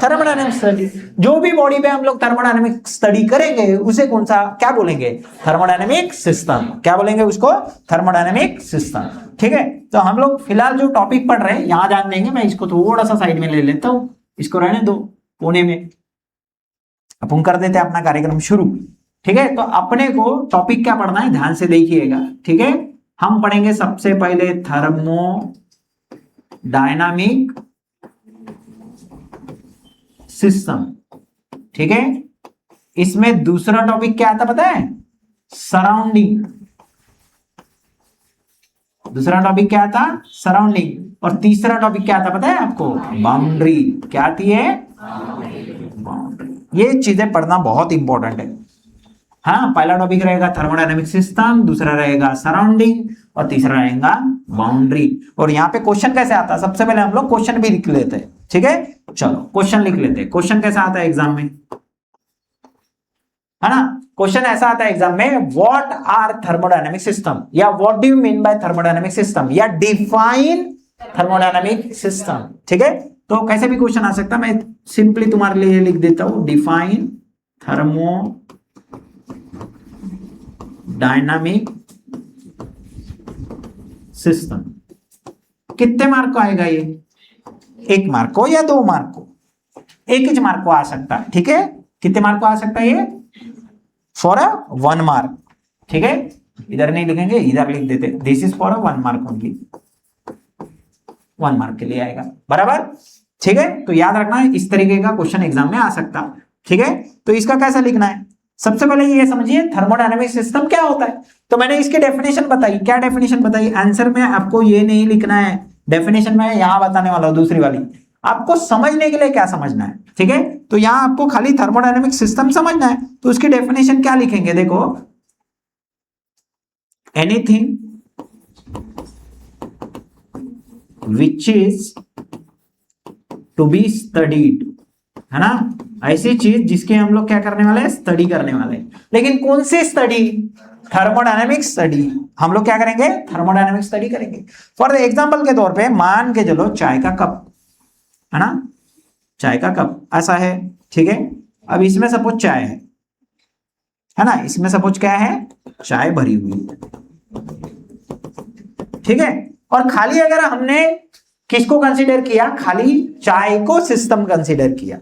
थर्मोडायनेमिक स्टडी। जो भी बॉडी पे हम लोग थर्मोडायनेमिक स्टडी करेंगे उसे कौन सा क्या बोलेंगे, थर्मोडायनेमिक सिस्टम। क्या बोलेंगे उसको, थर्मोडायनेमिक सिस्टम। ठीक है, तो हम लोग फिलहाल जो टॉपिक पढ़ रहे हैं यहां ध्यान देंगे। मैं इसको थोड़ा सा साइड में ले लेता हूं, इसको रहने दो कोने में, अपन कर देते हैं अपना कार्यक्रम शुरू। ठीक है, तो अपने को टॉपिक क्या पढ़ना है ध्यान से देखिएगा। ठीक है, हम पढ़ेंगे सबसे पहले थर्मोडायनामिक सिस्टम। ठीक है, इसमें दूसरा टॉपिक क्या आता पता है, सराउंडिंग। दूसरा टॉपिक क्या आता, सराउंडिंग। और तीसरा टॉपिक क्या आता पता है आपको, बाउंड्री। क्या आती है, बाउंड्री। ये चीजें पढ़ना बहुत इंपॉर्टेंट है। हाँ, पहला टॉपिक रहेगा थर्मोडायनेमिक सिस्टम, दूसरा रहेगा सराउंडिंग और तीसरा रहेगा बाउंड्री। और यहाँ पे क्वेश्चन कैसे आता है, सबसे पहले हम लोग क्वेश्चन भी लिख लेते हैं। ठीक है, चलो क्वेश्चन लिख लेते हैं। क्वेश्चन कैसा आता है एग्जाम में, है ना, क्वेश्चन ऐसा आता है एग्जाम में, व्हाट आर थर्मोडायनेमिक सिस्टम, या what do you mean by thermodynamic system, या डिफाइन थर्मोडायनेमिक सिस्टम। ठीक है, तो कैसे भी क्वेश्चन आ सकता है, मैं सिंपली तुम्हारे लिए लिख देता हूं, डिफाइन थर्मोडायनामिक सिस्टम। कितने मार्क को आएगा ये, 1 मार्क को या 2 मार्क को, एक ही मार्क को आ सकता है। ठीक है, कितने मार्क को आ सकता है ये, फॉर 1 मार्क। ठीक है, इधर नहीं लिखेंगे, इधर लिख देते, this is for 1 mark only, 1 mark के लिए आएगा, बराबर। ठीक है, तो याद रखना इस तरीके का क्वेश्चन एग्जाम में आ सकता। ठीक है, तो इसका कैसा लिखना है, सबसे पहले ये समझिए थर्मोडायनेमिक सिस्टम क्या होता है। तो मैंने इसकी डेफिनेशन बताई, क्या डेफिनेशन बताई, आंसर में आपको ये नहीं लिखना है, डेफिनेशन में यहां बताने वाला हूं, दूसरी वाली आपको समझने के लिए क्या समझना है। ठीक है, तो यहां आपको खाली थर्मोडायनेमिक सिस्टम समझना है, तो उसकी डेफिनेशन क्या लिखेंगे, देखो, anything which is to be studied, है ना, ऐसी चीज जिसके हम लोग क्या करने वाले हैं, स्टडी करने वाले हैं। लेकिन कौन सी स्टडी, थर्मोडायनेमिक स्टडी। हम लोग क्या करेंगे, थर्मोडायनेमिक स्टडी करेंगे। फॉर एग्जांपल के तौर पे मान के चलो चाय का कप, है ना, चाय का कप ऐसा है। ठीक है, अब इसमें सपोज चाय है ना, इसमें सपोज क्या है, चाय भरी हुई है। ठीक है, और खाली अगर हमने किसको कंसीडर किया, खाली चाय को सिस्टम कंसीडर किया।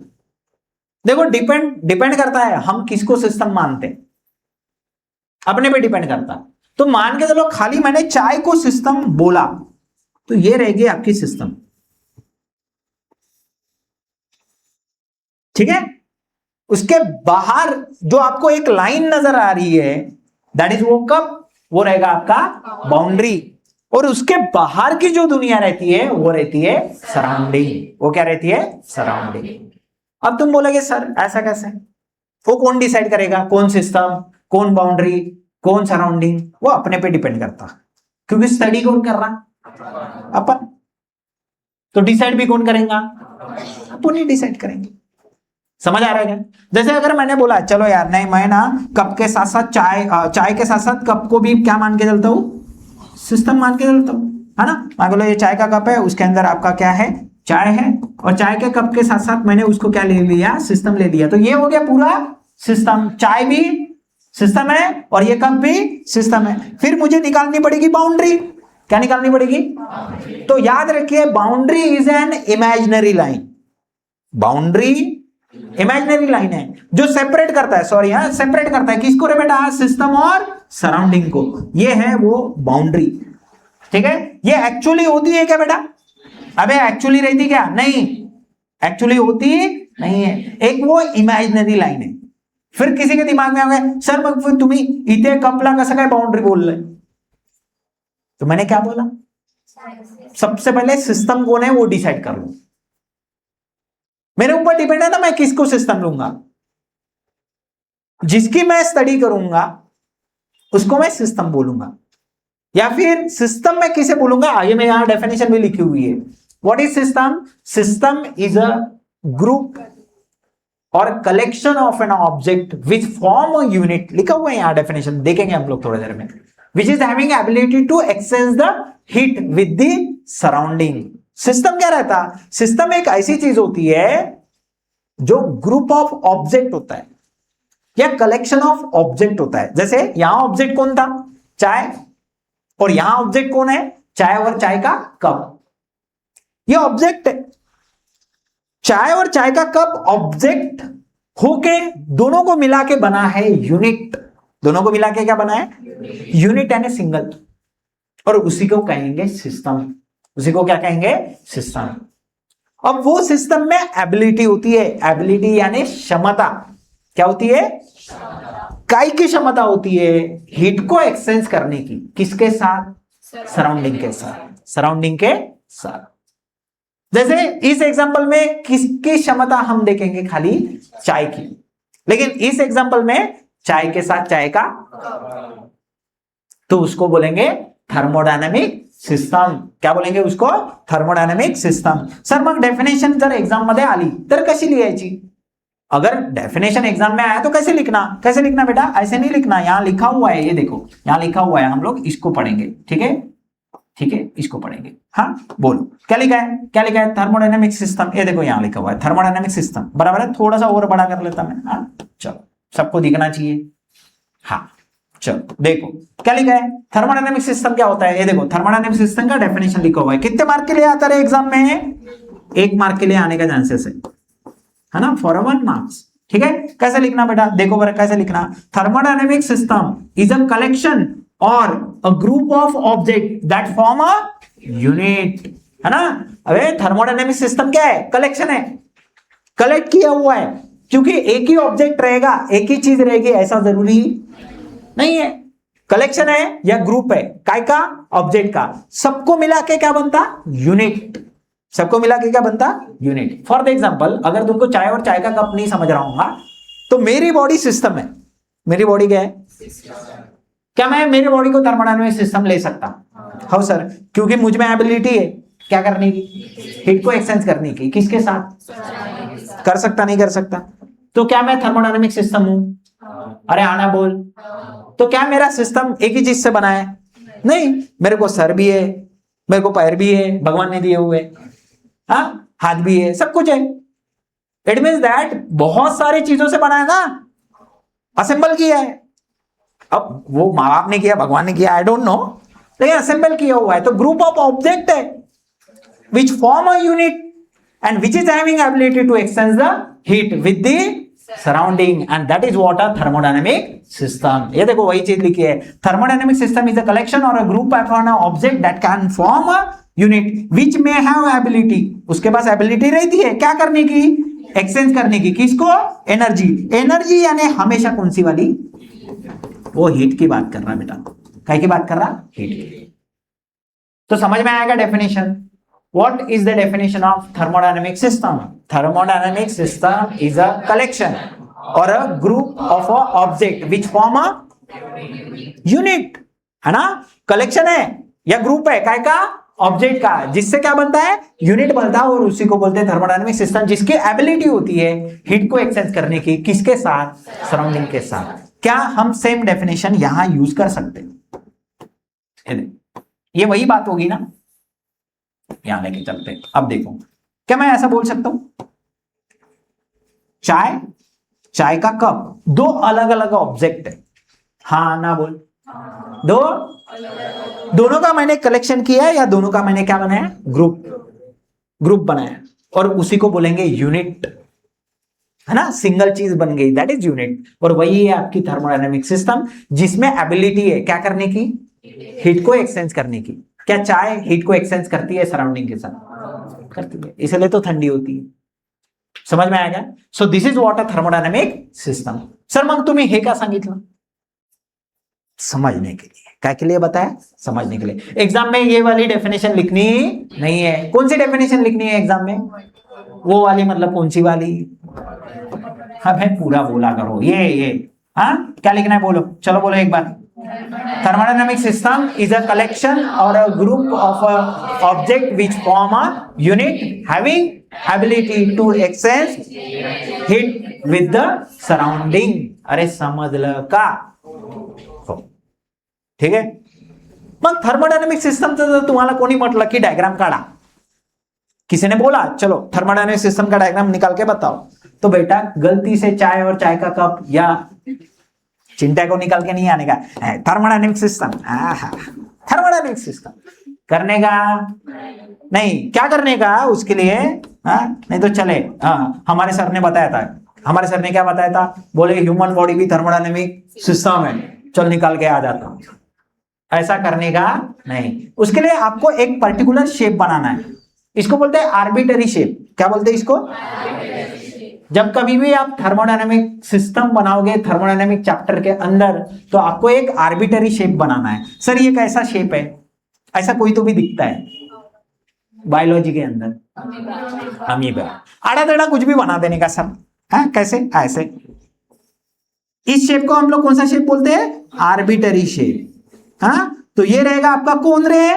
देखो डिपेंड करता है हम किसको सिस्टम मानते हैं, अपने पे डिपेंड करता है। तो मान के चलो खाली मैंने चाय को सिस्टम बोला, तो ये रहेगी आपकी सिस्टम। ठीक है, उसके बाहर जो आपको एक लाइन नजर आ रही है, दैट इज वो कप, वो रहेगा आपका बाउंड्री। और उसके बाहर की जो दुनिया रहती है वो रहती है सराउंडिंग। वो क्या रहती है, सराउंडिंग। अब तुम बोलोगे सर ऐसा कैसे, वो कौन डिसाइड करेगा, कौन सिस्टम, कौन बाउंड्री, कौन सराउंडिंग, वो अपने पे डिपेंड करता, क्योंकि स्टडी कौन कर रहा, अपन। तो डिसाइड भी कौन करेगा, अपन ही डिसाइड करेंगे। समझ आ रहा है क्या, जैसे अगर मैंने बोला चलो यार नहीं, मैं ना कप के साथ साथ चाय के साथ साथ कप को भी क्या मान के चलता हूं, सिस्टम मान के चलता हूं, है ना। मान लो ये चाय का कप है, उसके अंदर आपका क्या है, चाय है, और चाय के कप के साथ साथ मैंने उसको क्या ले लिया, सिस्टम ले लिया। तो ये हो गया पूरा सिस्टम, चाय भी सिस्टम है और ये कप भी सिस्टम है। फिर मुझे निकालनी पड़ेगी बाउंड्री, क्या निकालनी पड़ेगी, तो याद रखिए boundary is an imaginary line. Boundary imaginary line है जो सेपरेट करता है, सॉरी हाँ, सेपरेट करता है किसको रे बेटा, सिस्टम और सराउंडिंग को। ये है वो बाउंड्री। ठीक है, ये एक्चुअली होती है क्या बेटा, अबे एक्चुअली रहती क्या, नहीं एक्चुअली होती नहीं है, एक वो इमेजिनरी लाइन है। फिर किसी के दिमाग में आ गया सर मग तुम्ही इथे कपला कसं काय बाउंड्री बोल रहे, तो मैंने क्या बोला, सबसे पहले सिस्टम कौन है वो डिसाइड कर लो। मेरे ऊपर डिपेंड है ना मैं किसको सिस्टम लूंगा, जिसकी मैं स्टडी करूंगा उसको मैं सिस्टम बोलूंगा, या फिर सिस्टम में किसे बोलूंगा, आगे मैं यहां डेफिनेशन भी लिखी हुई है। What is system, system is a group और collection of an object which form a unit, लिखा हुआ है यहां डेफिनेशन, देखेंगे हम लोग थोड़ी देर में, which is having ability to exchange the heat with the surrounding. System क्या रहता, सिस्टम एक ऐसी चीज होती है जो ग्रुप ऑफ ऑब्जेक्ट होता है या कलेक्शन ऑफ ऑब्जेक्ट होता है। जैसे यहां ऑब्जेक्ट कौन था, चाय, और यहां ऑब्जेक्ट कौन है, चाय और चाय का कप, ये ऑब्जेक्ट है। चाय और चाय का कप ऑब्जेक्ट होके दोनों को मिला के बना है यूनिट, दोनों को मिला के क्या बना है, यूनिट यानी सिंगल, और उसी को कहेंगे सिस्टम, उसी को क्या कहेंगे, सिस्टम। अब वो सिस्टम में एबिलिटी होती है, एबिलिटी यानी क्षमता, क्या होती है, काय की क्षमता होती है, हीट को एक्सचेंज करने की, किसके साथ, सराउंडिंग के साथ, सराउंडिंग के साथ। जैसे इस एग्जांपल में किसकी क्षमता हम देखेंगे, खाली चाय की, लेकिन इस एग्जांपल में चाय के साथ चाय का, तो उसको बोलेंगे थर्मोडायनेमिक सिस्टम। क्या बोलेंगे उसको, थर्मोडायनेमिक सिस्टम। सर मग डेफिनेशन जर एग्जाम मध्ये आली तर कशी लिहायची, अगर डेफिनेशन एग्जाम में आया तो कैसे लिखना, कैसे लिखना बेटा, ऐसे नहीं लिखना, यहां लिखा हुआ है, ये देखो यहां लिखा हुआ है, हम लोग इसको पढ़ेंगे, ठीक है, ठीक है, इसको पढ़ेंगे। हाँ बोलो क्या लिखा है, क्या लिखा है, थर्मोडायनेमिक सिस्टम, ये देखो यहां लिखा हुआ है थर्मोडायनेमिक सिस्टम, बराबर है, थोड़ा सा और बड़ा कर लेता मैं, हाँ चलो सबको दिखना चाहिए। हाँ चलो देखो क्या लिखा है, थर्मोडायनेमिक सिस्टम क्या होता है, ये देखो थर्मोडायनेमिक सिस्टम का डेफिनेशन लिखा हुआ है। कितने मार्क के लिए आता है एग्जाम में, 1 मार्क के लिए आने का चांसेस है ना, फॉर 1 मार्क्स, ठीक है। कैसे लिखना बेटा, देखो बरा कैसे लिखना, thermodynamic system is a collection और a group of object that form a unit, है ना। अबे थर्मोडायनेमिक सिस्टम क्या है, कलेक्शन है, कलेक्ट किया हुआ है, क्योंकि एक ही ऑब्जेक्ट रहेगा, एक ही चीज रहेगी ऐसा जरूरी नहीं है, कलेक्शन है या ग्रुप है, काय का, ऑब्जेक्ट का, सबको मिला के क्या बनता, यूनिट, सबको मिला के क्या बनता, यूनिट। फॉर द एग्जांपल अगर तुमको चाय और चाय का कप नहीं समझ रहा हूंगा तो मेरी बॉडी सिस्टम है, मेरी बॉडी क्या है, क्या मैं मेरी बॉडी को थर्मोडायनेमिक सिस्टम ले सकता, हाँ सर, क्योंकि मुझ में एबिलिटी है क्या करने की, हीट को एक्सचेंज करने की, किसके साथ, कर सकता नहीं कर सकता, तो क्या मैं थर्मोडायनेमिक सिस्टम हूं, अरे आना बोल, तो क्या मेरा सिस्टम एक ही चीज से बना है, नहीं, मेरे को सर भी है, मेरे को पैर भी है, भगवान ने दिए हुए, हाँ हाथ भी है, सब कुछ है। इट मीन्स दैट बहुत सारी चीजों से बना है ना, असेंबल किया है, अब वो माँ बाप ने किया, भगवान ने किया, आई डोंट नो, लेकिन असेंबल किया हुआ है, तो ग्रुप ऑफ ऑब्जेक्ट है which form a unit and which is having ability to exchange the heat with the surrounding and that is what a thermodynamic system. ये देखो वही चीज लिखी है, thermodynamic system is a collection और a group of an object that can form a unit which may have ability, उसके पास ability रहती है क्या करने की, एक्सचेंज करने की, किसको, एनर्जी, एनर्जी यानी हमेशा कौन सी वाली, वो हीट की बात कर रहा बेटा, काय की बात कर रहा, हीट की। तो समझ में आएगा definition, What is the definition of thermodynamic system? Thermodynamic system is a collection or a group of a object which form a unit, है ना, कलेक्शन है या ग्रुप है, काय का, ऑब्जेक्ट का, जिससे क्या बनता है, यूनिट बनता है, और उसी को बोलते हैं थर्मोडायनेमिक सिस्टम, जिसकी एबिलिटी होती है हीट को एक्सचेंज करने की, किसके साथ, सराउंडिंग के साथ। क्या हम सेम डेफिनेशन यहां यूज कर सकते हैं, ये वही बात होगी ना, यहां लेके चलते हैं। अब देखो क्या मैं ऐसा बोल सकता हूं, चाय, चाय का कप, दो अलग अलग ऑब्जेक्ट है, हाँ ना बोल, दो, दोनों का मैंने कलेक्शन किया है या दोनों का मैंने क्या बनाया, ग्रुप, ग्रुप बनाया, और उसी को बोलेंगे यूनिट, है ना, सिंगल चीज बन गई, दैट इज यूनिट। और वही है आपकी थर्मोडायनेमिक सिस्टम, जिसमें एबिलिटी है क्या करने की, हीट को एक्सचेंज करने की। क्या चाय हीट को एक्सचेंज करती है सराउंडिंग के साथ, करती है, इसलिए तो ठंडी होती है, समझ में आएगा। So this is what a thermodynamic system. Sir मग तुम्ही हे का सांगितलं, समझने के लिए, क्या के लिए बताया, समझने के लिए। एग्जाम में ये वाली डेफिनेशन लिखनी नहीं है, कौन सी डेफिनेशन लिखनी है एग्जाम में, वो वाली मतलब कौन सी वाली, हाँ भाई पूरा बोला करो, ये हाँ क्या लिखना है बोलो, चलो बोलो एक बार। Thermodynamic system is a collection or a group of object which form a unit having ability to exchange heat with the surrounding. अरे समजलं का? हो, ठीक आहे. मग थर्मोडायनेमिक सिस्टमचं जर तुम्हाला कोणी म्हटलं की डायग्राम काढा, किसी ने बोला चलो थर्मोडायनेमिक सिस्टम का डायग्राम निकाल के बताओ, तो बेटा गलती से चाय और चाय का कप या चिंटा को निकाल के नहीं आने का. थर्मोडायनेमिक सिस्टम, थर्मोडायनेमिक सिस्टम करने का नहीं. क्या करने का उसके लिए? नहीं तो चले. हमारे सर ने बताया था. हमारे सर ने क्या बताया था? बोले ह्यूमन बॉडी भी थर्मोडायनेमिक सिस्टम है, चल निकाल के आ जाता हूं. ऐसा करने का नहीं. उसके लिए आपको एक पर्टिकुलर शेप बनाना है. इसको बोलते हैं आर्बिटरी शेप. क्या बोलते हैं इसको? जब कभी भी आप थर्मोडायनेमिक सिस्टम बनाओगे थर्मोडायनेमिक चैप्टर के अंदर, तो आपको एक आर्बिटरी शेप बनाना है. सर ये कैसा शेप है? ऐसा कोई तो भी दिखता है बायोलॉजी के अंदर, अमीबा. आड़ा टेढ़ा कुछ भी बना देने का सर. कैसे? ऐसे. इस शेप को हम लोग कौन सा शेप बोलते हैं? Arbitrary shape. तो ये रहेगा आपका कौन रे?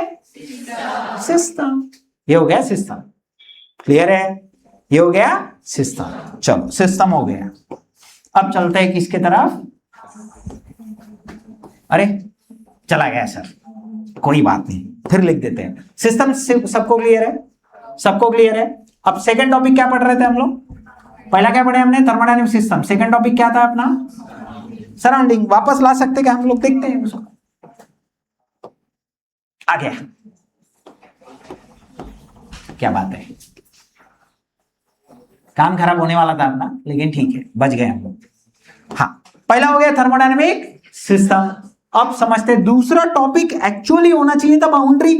सिस्टम. ये हो गया सिस्टम. क्लियर है? ये हो गया सिस्टम. चलो सिस्टम हो गया. अब चलते हैं किसके तरफ? अरे चला गया सर, कोई बात नहीं, फिर लिख देते हैं. सिस्टम सबको क्लियर है? सबको क्लियर है. अब सेकंड टॉपिक क्या पढ़ रहे थे हम लोग? पहला क्या पढ़े हमने? Thermodynamic system. सेकंड टॉपिक क्या था अपना? सराउंडिंग. वापस ला सकते क्या हम लोग? देखते हैं उसको. आ गया. क्या बात है, काम खराब होने वाला था अपना, लेकिन ठीक है, बच गए हम लोग. हाँ, पहला हो गया थर्मोडायनेमिक सिस्टम. अब समझते दूसरा टॉपिक एक्चुअली होना चाहिए था बाउंड्री,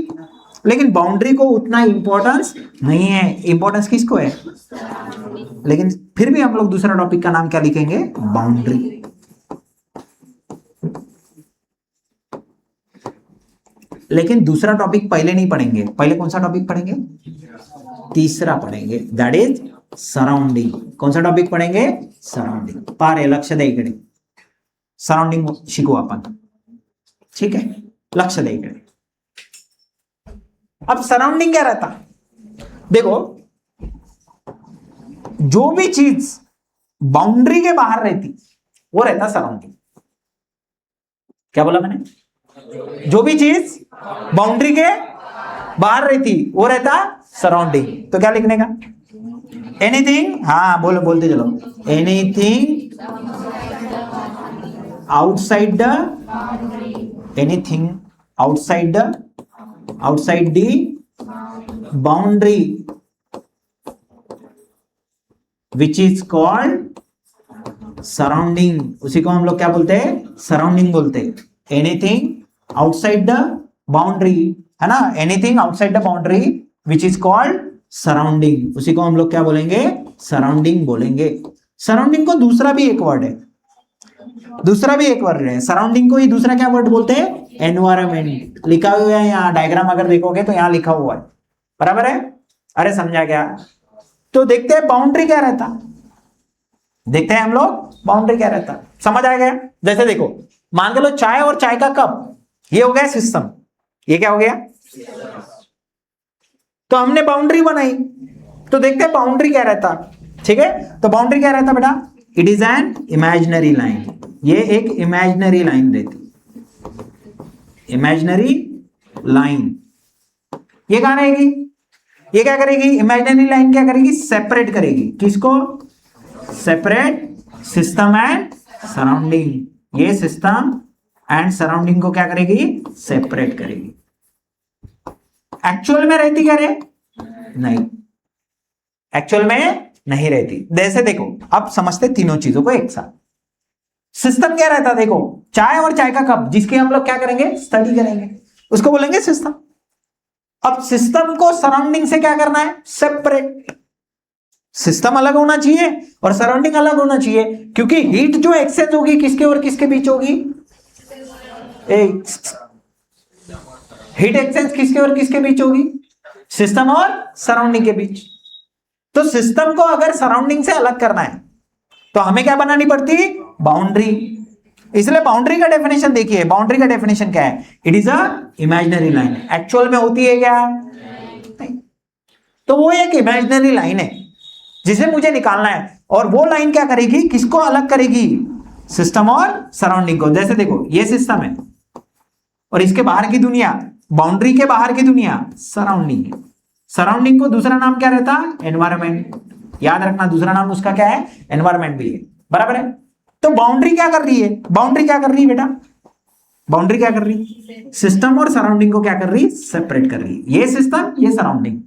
लेकिन बाउंड्री को उतना इंपॉर्टेंस नहीं है. इंपॉर्टेंस किसको है? लेकिन फिर भी हम लोग दूसरा टॉपिक का नाम क्या लिखेंगे? बाउंड्री. लेकिन दूसरा टॉपिक पहले नहीं पढ़ेंगे. पहले कौन सा टॉपिक पढ़ेंगे? तीसरा पढ़ेंगे, दैट इज सराउंडिंग. कौन सा टॉपिक पढ़ेंगे? सराउंडिंग. पारे लक्ष दे इकडे. सराउंडिंग शिकू आपण. ठीक है, लक्ष दे इकडे. अब सराउंडिंग क्या रहता? देखो, जो भी चीज बाउंड्री के बाहर रहती वो रहता सराउंडिंग. क्या बोला मैंने? जो भी चीज बाउंड्री के बाहर रहती वो रहता सराउंडिंग. तो क्या लिखने का? एनीथिंग. बोलो, बोलते चलो. Anything outside the, anything outside the boundary which is called surrounding. उसी को हम लोग क्या बोलते हैं? सराउंडिंग बोलते हैं. एनीथिंग आउटसाइड द बाउंड्री, है ना? Anything outside the boundary which is called surrounding. उसी को हम लोग क्या बोलेंगे? सराउंडिंग बोलेंगे. सराउंडिंग को दूसरा भी एक वर्ड है. दूसरा भी एक वर्ड है सराउंडिंग को. ही दूसरा क्या वर्ड बोलते हैं? एनवायरमेंट. लिखा हुआ है यहाँ डायग्राम, अगर देखोगे तो यहाँ लिखा हुआ है. बराबर है? अरे समझा क्या? तो देखते हैं बाउंड्री क्या रहता. देखते हैं हम लोग बाउंड्री क्या रहता. समझ आ गया? जैसे देखो, मान के लो चाय और चाय का कप, ये हो गया सिस्टम. ये क्या हो गया? तो हमने बाउंड्री बनाई, तो देखते हैं बाउंड्री क्या रहता. ठीक है, तो बाउंड्री क्या रहता बेटा? It is an imaginary line. ये एक इमेजिनरी लाइन रहती. Imaginary line. ये कहां रहेगी? ये क्या करेगी? इमेजिनरी लाइन क्या करेगी? सेपरेट करेगी. किसको? Separate system and surrounding. ये सिस्टम एंड सराउंडिंग को क्या करेगी? सेपरेट करेगी. एक्चुअल में रहती क्या रे? नहीं, एक्चुअल में नहीं रहती. जैसे देखो, अब समझते तीनों चीजों को एक साथ. सिस्टम क्या रहता? देखो, चाय और चाय का कप, जिसके हम लोग क्या करेंगे? स्टडी करेंगे, उसको बोलेंगे सिस्टम. अब सिस्टम को सराउंडिंग से क्या करना है? सेपरेट. सिस्टम अलग होना चाहिए और सराउंडिंग अलग होना चाहिए, क्योंकि हीट जो एक्सचेंज होगी किसके और किसके बीच होगी? हीट एक्सचेंज किसके और किसके बीच होगी? सिस्टम और सराउंडिंग के बीच. तो सिस्टम को अगर सराउंडिंग से अलग करना है तो हमें क्या बनानी पड़ती? बाउंड्री. इसलिए बाउंड्री का डेफिनेशन देखिए. बाउंड्री का डेफिनेशन क्या है? It is a imaginary line. Actual में होती है क्या? नहीं. तो वो एक इमेजिनरी लाइन है जिसे मुझे निकालना है, और वो लाइन क्या करेगी, किसको अलग करेगी, सिस्टम और सराउंडिंग को। जैसे देखो ये सिस्टम है और इसके बाहर की दुनिया, बाउंड्री के बाहर की दुनिया सराउंडिंग है। सराउंडिंग को दूसरा नाम क्या रहता है, एनवायरमेंट। याद रखना दूसरा नाम उसका क्या है, एनवायरमेंट भी है, बराबर है। तो बाउंड्री क्या कर रही है, बाउंड्री क्या कर रही है बेटा, बाउंड्री क्या कर रही है, सिस्टम और सराउंडिंग को क्या कर रही है, सेपरेट कर रही है। ये सिस्टम, ये सराउंडिंग,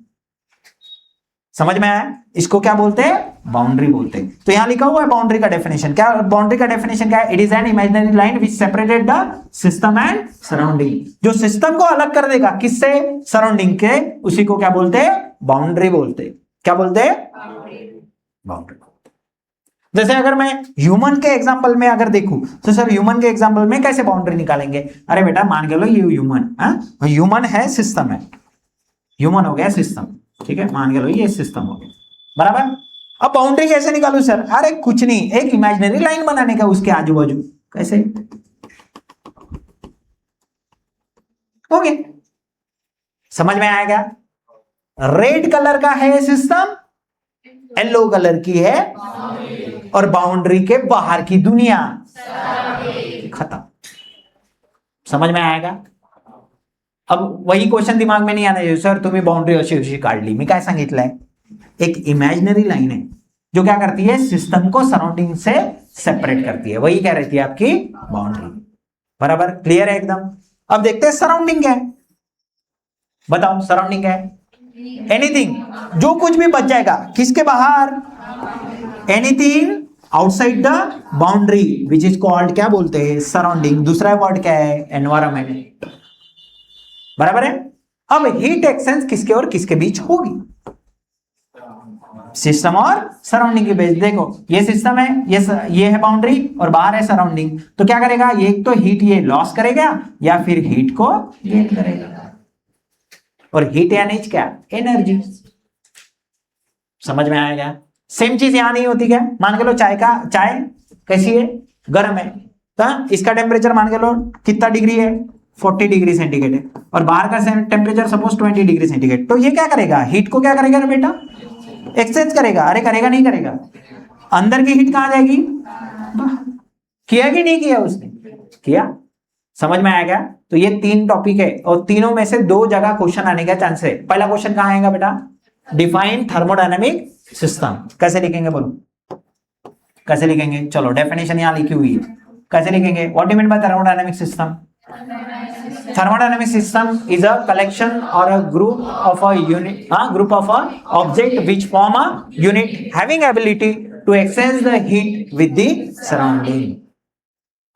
समझ में आया, इसको क्या बोलते हैं, बाउंड्री बोलते हैं। तो यहां लिखा हुआ है बाउंड्री का डेफिनेशन, क्या बाउंड्री का डेफिनेशन क्या है, it is an imaginary line which separated the system and surrounding. जो सिस्टम को अलग कर देगा किससे, सराउंडिंग के, उसी को क्या बोलते हैं, बाउंड्री बोलते हैं। क्या बोलते हैं, बाउंड्री। जैसे अगर मैं ह्यूमन के एग्जांपल में अगर देखूं तो सर ह्यूमन के एग्जांपल में कैसे बाउंड्री निकालेंगे, अरे बेटा मान के लो ये ह्यूमन, ह्यूमन है, सिस्टम है, ह्यूमन हो गया सिस्टम, ठीक है, मान के लो ये सिस्टम हो गया, बराबर। अब बाउंड्री कैसे निकालू सर, अरे कुछ नहीं, एक इमेजिनरी लाइन बनाने का उसके आजू बाजू, कैसे, हो गया, समझ में आएगा। रेड कलर का है सिस्टम, येलो कलर की है और बाउंड्री के बाहर की दुनिया, खत्म, समझ में आएगा। अब वही क्वेश्चन दिमाग में नहीं आना चाहिए, सर तुम्हें बाउंड्री अशी काढली, मी काय सांगितलंय, एक इमेजिनरी लाइन है जो क्या करती है, सिस्टम को सराउंडिंग से सेपरेट करती है, वही क्या रहती है आपकी बाउंड्री, बराबर, क्लियर है एकदम। अब देखते हैं सराउंडिंग क्या है, बताओ सराउंडिंग क्या है, एनीथिंग, जो कुछ भी बच जाएगा किसके बाहर, anything outside the boundary which is called, क्या बोलते हैं, सराउंडिंग। दूसरा वर्ड क्या है, एनवायरमेंट, बराबर है। अब हीट एक्सचेंज किसके और किसके बीच होगी, सिस्टम और सराउंडिंग के बीच। देखो ये सिस्टम है, ये है बाउंड्री और बाहर है सराउंडिंग, तो क्या करेगा, ये एक तो हीट ये लॉस करेगा या फिर हीट को गेन करेगा, और हीट यानी क्या, एनर्जी, समझ में आएगा। सेम चीज यहां नहीं होती क्या, मान के लो चाय कैसी है, गर्म है, तो इसका टेम्परेचर मान के लो कितना डिग्री है, 40 डिग्री सेंटीग्रेड है, और बाहर का टेम्परेचर सपोज 20 डिग्री सेंटीग्रेड। तो ये क्या करेगा, हीट को क्या करेगा बेटा, एक्सचेंज करेगा। अरे करेगा नहीं करेगा, अंदर की हीट कहां जाएगी, किया कि नहीं किया उसने, किया, समझ में आएगा। तो ये 3 टॉपिक है और तीनों में से 2 जगह क्वेश्चन आने का चांस है। पहला क्वेश्चन कहां आएगा बेटा, डिफाइन थर्मोडायनेमिक सिस्टम, कैसे लिखेंगे बोलो, कैसे लिखेंगे, चलो डेफिनेशन यहां लिखी हुई है, कैसे लिखेंगे, what do you mean by thermodynamic system. Thermodynamic system is a collection or a group of a object which form a unit having ability to exchange the heat with the surrounding।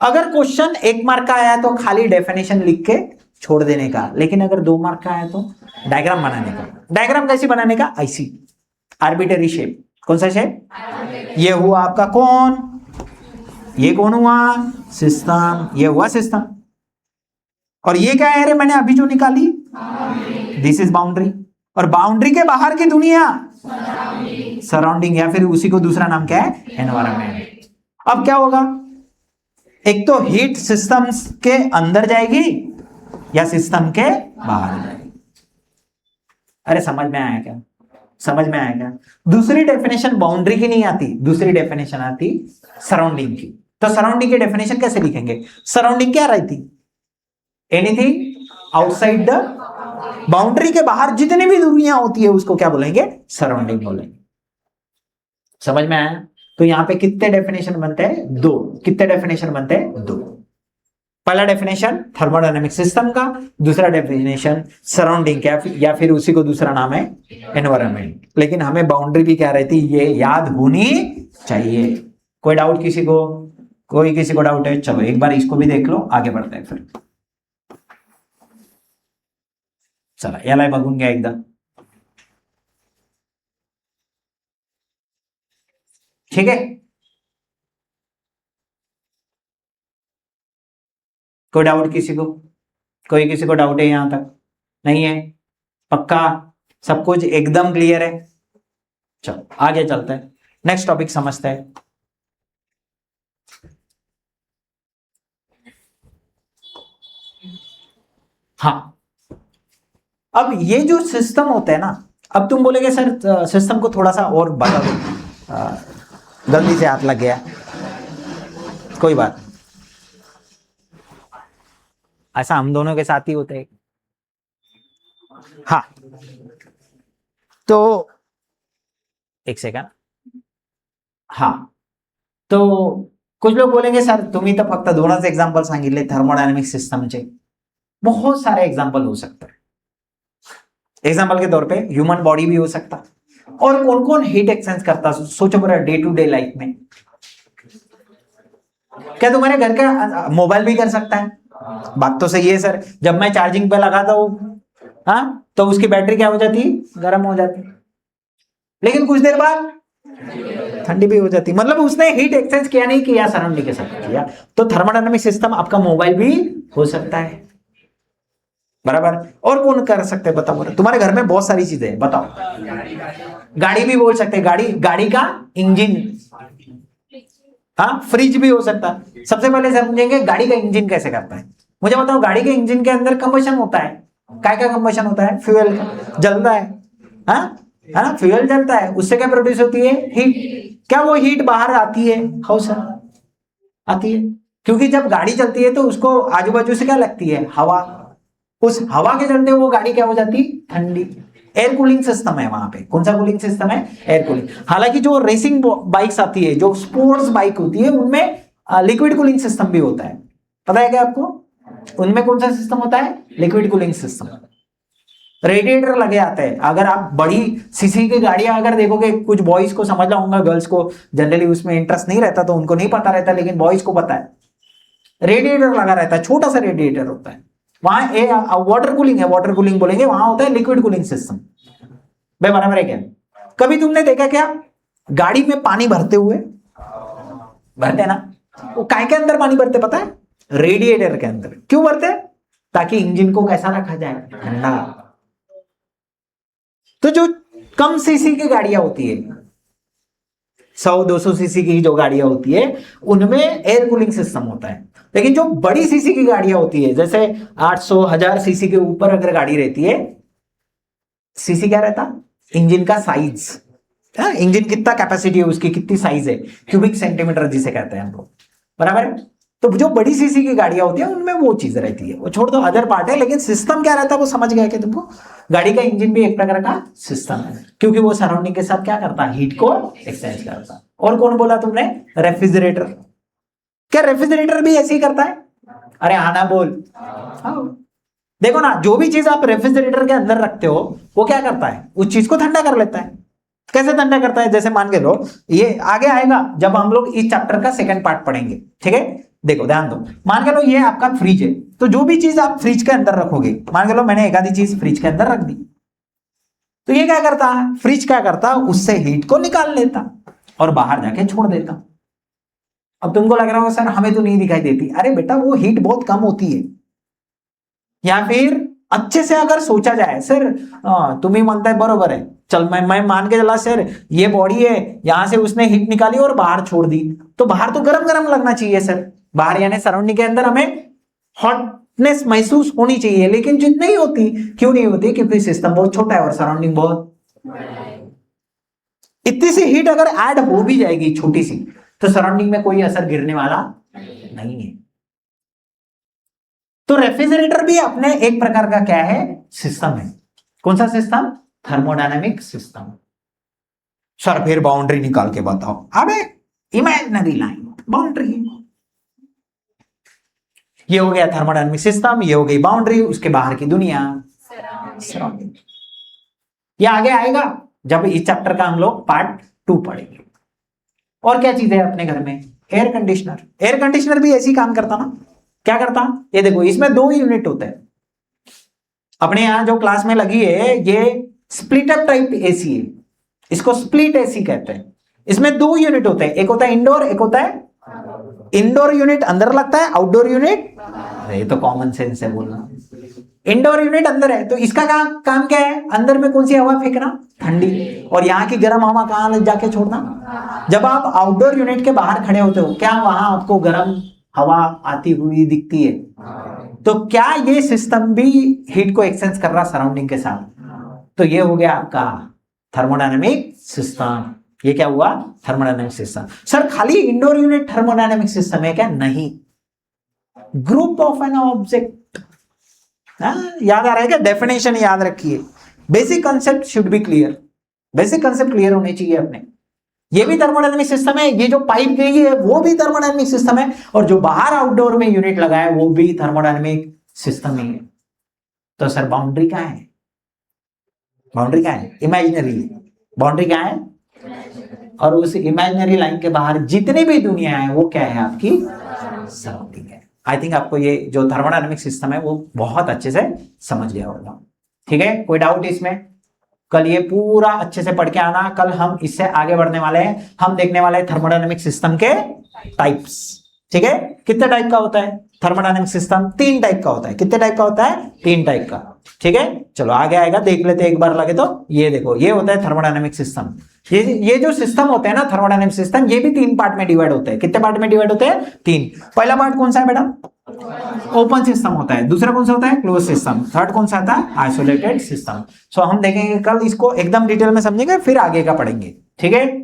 अगर question 1 mark का आया तो खाली definition लिख के छोड़ देने का, लेकिन अगर 2 मार्क का आया तो डायग्राम बनाने का। डायग्राम कैसे बनाने का, ऐसी आर्बिटरी शेप, कौन सा शेप, ये हुआ आपका कौन, ये कौन हुआ सिस्टम, ये हुआ सिस्टम, और ये क्या है रे मैंने अभी जो निकाली, दिस इज बाउंड्री, और बाउंड्री के बाहर की दुनिया सराउंडिंग, या फिर उसी को दूसरा नाम क्या है, एनवायरमेंट। अब क्या होगा, एक तो हीट सिस्टम्स के अंदर जाएगी या सिस्टम के बाहर जाएगी। अरे समझ में आया क्या, समझ में आया क्या। दूसरी डेफिनेशन बाउंड्री की नहीं आती, दूसरी डेफिनेशन आती सराउंडिंग की। तो सराउंडिंग की डेफिनेशन कैसे लिखेंगे, सराउंडिंग क्या रहती, एनीथिंग आउटसाइड द बाउंड्री के बाहर जितनी भी दूरियां होती है उसको क्या बोलेंगे, सराउंडिंग बोलेंगे, समझ में आया। तो यहां पे कितने डेफिनेशन बनते हैं, 2, कितने डेफिनेशन बनते हैं, 2। पहला डेफिनेशन थर्मोडायनेमिक सिस्टम का, दूसरा डेफिनेशन सराउंडिंग का, या फिर उसी को दूसरा नाम है एनवायरमेंट। लेकिन हमें बाउंड्री भी क्या रहती है ये याद होनी चाहिए। कोई डाउट किसी को, कोई किसी को डाउट है, चलो एक बार इसको भी देख लो, आगे बढ़ते हैं फिर। चला याला बघून घ्या एकदा, ठीक है। कोई डाउट किसी को, कोई किसी को डाउट है यहां तक, नहीं है, पक्का सब कुछ एकदम क्लियर है। चलो आगे चलते हैं, नेक्स्ट टॉपिक समझते हैं। हाँ, अब ये जो सिस्टम होता है ना, अब तुम बोलेगे सर सिस्टम को थोड़ा सा और बता दो, गलती से हाथ लग गया, कोई बात नहीं, ऐसा हम दोनों के साथ ही होता है। हाँ तो एक सेकंड, हाँ तो कुछ लोग बोलेंगे सर तुम्ही तर फक्त दोनच एक्झाम्पल सांगितले थर्मोडायनेमिक सिस्टमचे, बहुत सारे एग्जाम्पल हो सकते हैं। एग्जाम्पल के तौर पे ह्यूमन बॉडी भी हो सकता, और कौन कौन हीट एक्सचेंज करता, सोचो पूरा डे टू डे लाइफ में। क्या तुम्हारे घर का मोबाइल भी कर सकता है? बात तो सही है सर, जब मैं चार्जिंग पे लगाता हूं, हाँ, तो उसकी बैटरी क्या हो जाती है, गर्म हो जाती, लेकिन कुछ देर बाद ठंडी भी हो जाती, मतलब उसने हीट एक्सचेंज किया नहीं किया, सराउंडिंग के साथ किया। तो थर्मोडायनामिक सिस्टम आपका मोबाइल भी हो सकता है, बराबर। और कौन कर सकते हैं बताओ, तुम्हारे घर में बहुत सारी चीजें हैं, बताओ। गाड़ी भी बोल सकते हैं, गाड़ी का इंजन, हाँ, फ्रिज भी हो सकता है। सबसे पहले समझेंगे गाड़ी का इंजन कैसे करता है। मुझे बताओ, गाड़ी के इंजन के अंदर कंबशन होता है, क्या क्या कंबशन होता है, फ्यूल जलता है, हाँ है ना, फ्यूल जलता है, उससे क्या प्रोड्यूस होती है, हीट। क्या वो हीट बाहर आती है? हाँ सर, आती है, क्योंकि जब गाड़ी चलती है तो उसको आजू बाजू से क्या लगती है, हवा। उस हवा के चलते वो गाड़ी क्या हो जाती, ठंडी। एयर कूलिंग सिस्टम है वहां पे। कौन सा कूलिंग सिस्टम है? Air cooling. हालांकि जो रेसिंग बाइक्स आती है, जो स्पोर्ट्स बाइक होती है, उनमें लिक्विड कूलिंग सिस्टम भी होता है, पता है क्या आपको? उनमें कौन सा सिस्टम होता है? Liquid cooling system. रेडिएटर लगे आते हैं। अगर आप बड़ी सीसी की गाड़ियां अगर देखोगे, कुछ बॉयज को समझ लाऊंगा, गर्ल्स को जनरली उसमें इंटरेस्ट नहीं रहता तो उनको नहीं पता रहता, लेकिन बॉयज को पता है। रेडिएटर लगा रहता है, छोटा सा रेडिएटर होता है, वहां वाटर कूलिंग है, वाटर कूलिंग बोलेंगे, वहां होता है लिक्विड कूलिंग सिस्टम। भाई बराबर है क्या? कभी तुमने देखा क्या गाड़ी में पानी भरते हुए? भरते ना, वो काय के अंदर पानी भरते पता है? रेडिएटर के अंदर। क्यों भरते? ताकि इंजन को कैसा रखा जाए, ठंडा। तो जो कम सीसी की गाड़ियां होती है, 100-200 सीसी की जो गाड़ियां होती है, उनमें एयर कूलिंग सिस्टम होता है। लेकिन जो बड़ी सीसी की गाड़ियां होती है, जैसे 800-1000 सीसी के ऊपर अगर गाड़ी रहती है, सीसी क्या रहता? इंजन का साइज, इंजन कितना कैपेसिटी है उसकी, कितनी साइज है, क्यूबिक सेंटीमीटर जिसे कहते हैं हम लोग, बराबर है। तो जो बड़ी सीसी की गाड़ियां होती है उनमें वो चीज रहती है, वो छोड़ दो, अदर पार्ट है। लेकिन सिस्टम क्या रहता है वो समझ गया कि तुमको? गाड़ी का इंजन भी एक प्रकार का सिस्टम है, क्योंकि वो सराउंडिंग के साथ क्या करता है, हीट को एक्सचेंज करता है। और कौन बोला तुमने? रेफ्रिजरेटर। क्या रेफ्रिजरेटर भी ऐसे ही करता है? अरे आना बोल। हाँ। देखो ना, जो भी चीज आप रेफ्रिजरेटर के अंदर रखते हो वो क्या करता है, उस चीज को ठंडा कर लेता है। कैसे ठंडा करता है? जैसे मान के लो, ये आगे आएगा जब हम लोग इस चैप्टर का सेकंड पार्ट पढ़ेंगे, ठीक है। देखो ध्यान दो, मान के लो ये आपका फ्रिज है, तो जो भी चीज आप फ्रिज के अंदर रखोगे, मान के लो मैंने एक आधी चीज फ्रिज के अंदर रख दी, तो ये क्या करता है, फ्रिज क्या करता, उससे हीट को निकाल लेता और बाहर जाके छोड़ देता। अब तुमको लग रहा होगा सर हमें तो नहीं दिखाई देती। अरे बेटा, वो हीट बहुत कम होती है। या फिर अच्छे से अगर सोचा जाए, सर तुम्हें मानता है बरोबर है, चल मैं मान के चला सर, ये बॉडी है, यहां से उसने हीट निकाली और बाहर छोड़ दी, तो बाहर तो गरम गरम लगना चाहिए सर, बाहर यानी सराउंडिंग के अंदर हमें हॉटनेस महसूस होनी चाहिए, लेकिन जो नहीं होती। क्यों नहीं होती? क्योंकि सिस्टम बहुत छोटा है और सराउंडिंग बहुत। इतनी सी हीट अगर ऐड हो भी जाएगी छोटी सी, तो सराउंडिंग में कोई असर गिरने वाला नहीं है। तो रेफ्रिजरेटर भी अपने एक प्रकार का क्या है, सिस्टम है। कौन सा सिस्टम? Thermodynamic system. सर फिर बाउंड्री निकाल के बताओ। अबे इमेजिनरी लाइन, बाउंड्री। ये हो गया थर्मोडायनामिक सिस्टम, ये हो गई बाउंड्री, उसके बाहर की दुनिया सराउंडिंग। ये आगे आएगा जब इस चैप्टर का हम लोग पार्ट 2 पढ़ेंगे। और क्या चीज है अपने घर में? Air conditioner. एयर कंडीशनर भी ऐसी काम करता ना। क्या करता? ये देखो, इसमें 2 यूनिट होते हैं। अपने यहां जो क्लास में लगी है, ये स्प्लिट अप टाइप एसी है, इसको स्प्लिट एसी कहते हैं। इसमें 2 यूनिट होते हैं, एक होता है इंडोर, एक होता है। इंडोर यूनिट अंदर लगता है, आउटडोर यूनिट, ये तो कॉमन सेंस है बोलना। इंडोर यूनिट अंदर है, तो इसका काम क्या है? अंदर में कौन सी हवा फेंकना? ठंडी। और यहाँ की गर्म हवा कहां जाके छोड़ना? जब आप आउटडोर यूनिट के बाहर खड़े होते हो, क्या वहां आपको गर्म हवा आती हुई दिखती है? तो क्या ये सिस्टम भी हीट को एक्सचेंज कर रहा सराउंडिंग के साथ? तो ये हो गया आपका थर्मोडायनेमिक सिस्टम। ये क्या हुआ? Thermodynamic system. सर खाली इंडोर यूनिट थर्मोडायनेमिक सिस्टम है क्या? नहीं, ग्रुप ऑफ एन ऑब्जेक्ट। याद आ रहा है क्या? डेफिनेशन याद रखिए, basic concept should be clear, basic concept clear होने चाहिए अपने। ये भी थर्मोडायनेमिक सिस्टम है, ये जो पाइप गई है वो भी थर्मोडायनेमिक सिस्टम है, और जो बाहर आउटडोर में यूनिट लगा है वो भी थर्मोडायनेमिक सिस्टम ही है। तो सर बाउंड्री क्या है? बाउंड्री क्या है? इमेजिनरी बाउंड्री क्या है? और उस इमेजिनरी लाइन के बाहर जितनी भी दुनिया है वो क्या है? आपकी सराउंडिंग है। आई थिंक आपको ये जो थर्मोडायनेमिक सिस्टम है वो बहुत अच्छे से समझ गया होगा। ठीक है, कोई डाउट इसमें? कल ये पूरा अच्छे से पढ़ के आना। कल हम इससे आगे बढ़ने वाले हैं, हम देखने वाले हैं थर्मोडायनेमिक सिस्टम के टाइप्स। ठीक है, कितने टाइप का होता है थर्मोडायनेमिक सिस्टम? 3 टाइप का होता है। कितने टाइप का होता है? 3 टाइप का। ठीक है, चलो आगे आएगा, देख लेते हैं एक बार लगे तो। ये देखो, ये होता है थर्मोडायनेमिक सिस्टम। ये जो सिस्टम होते हैं ना थर्मोडायनेमिक सिस्टम, ये भी 3 पार्ट में डिवाइड होते हैं। कितने पार्ट में डिवाइड होते हैं? 3। पहला पार्ट कौन सा है बेटा? ओपन सिस्टम होता है। दूसरा कौन सा होता है? Close system. थर्ड कौन सा आता है? Isolated system. सो हम देखेंगे कल इसको एकदम डिटेल में समझेंगे, फिर आगे का पढ़ेंगे। ठीक है,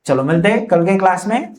चलो मिलते हैं कल के क्लास में।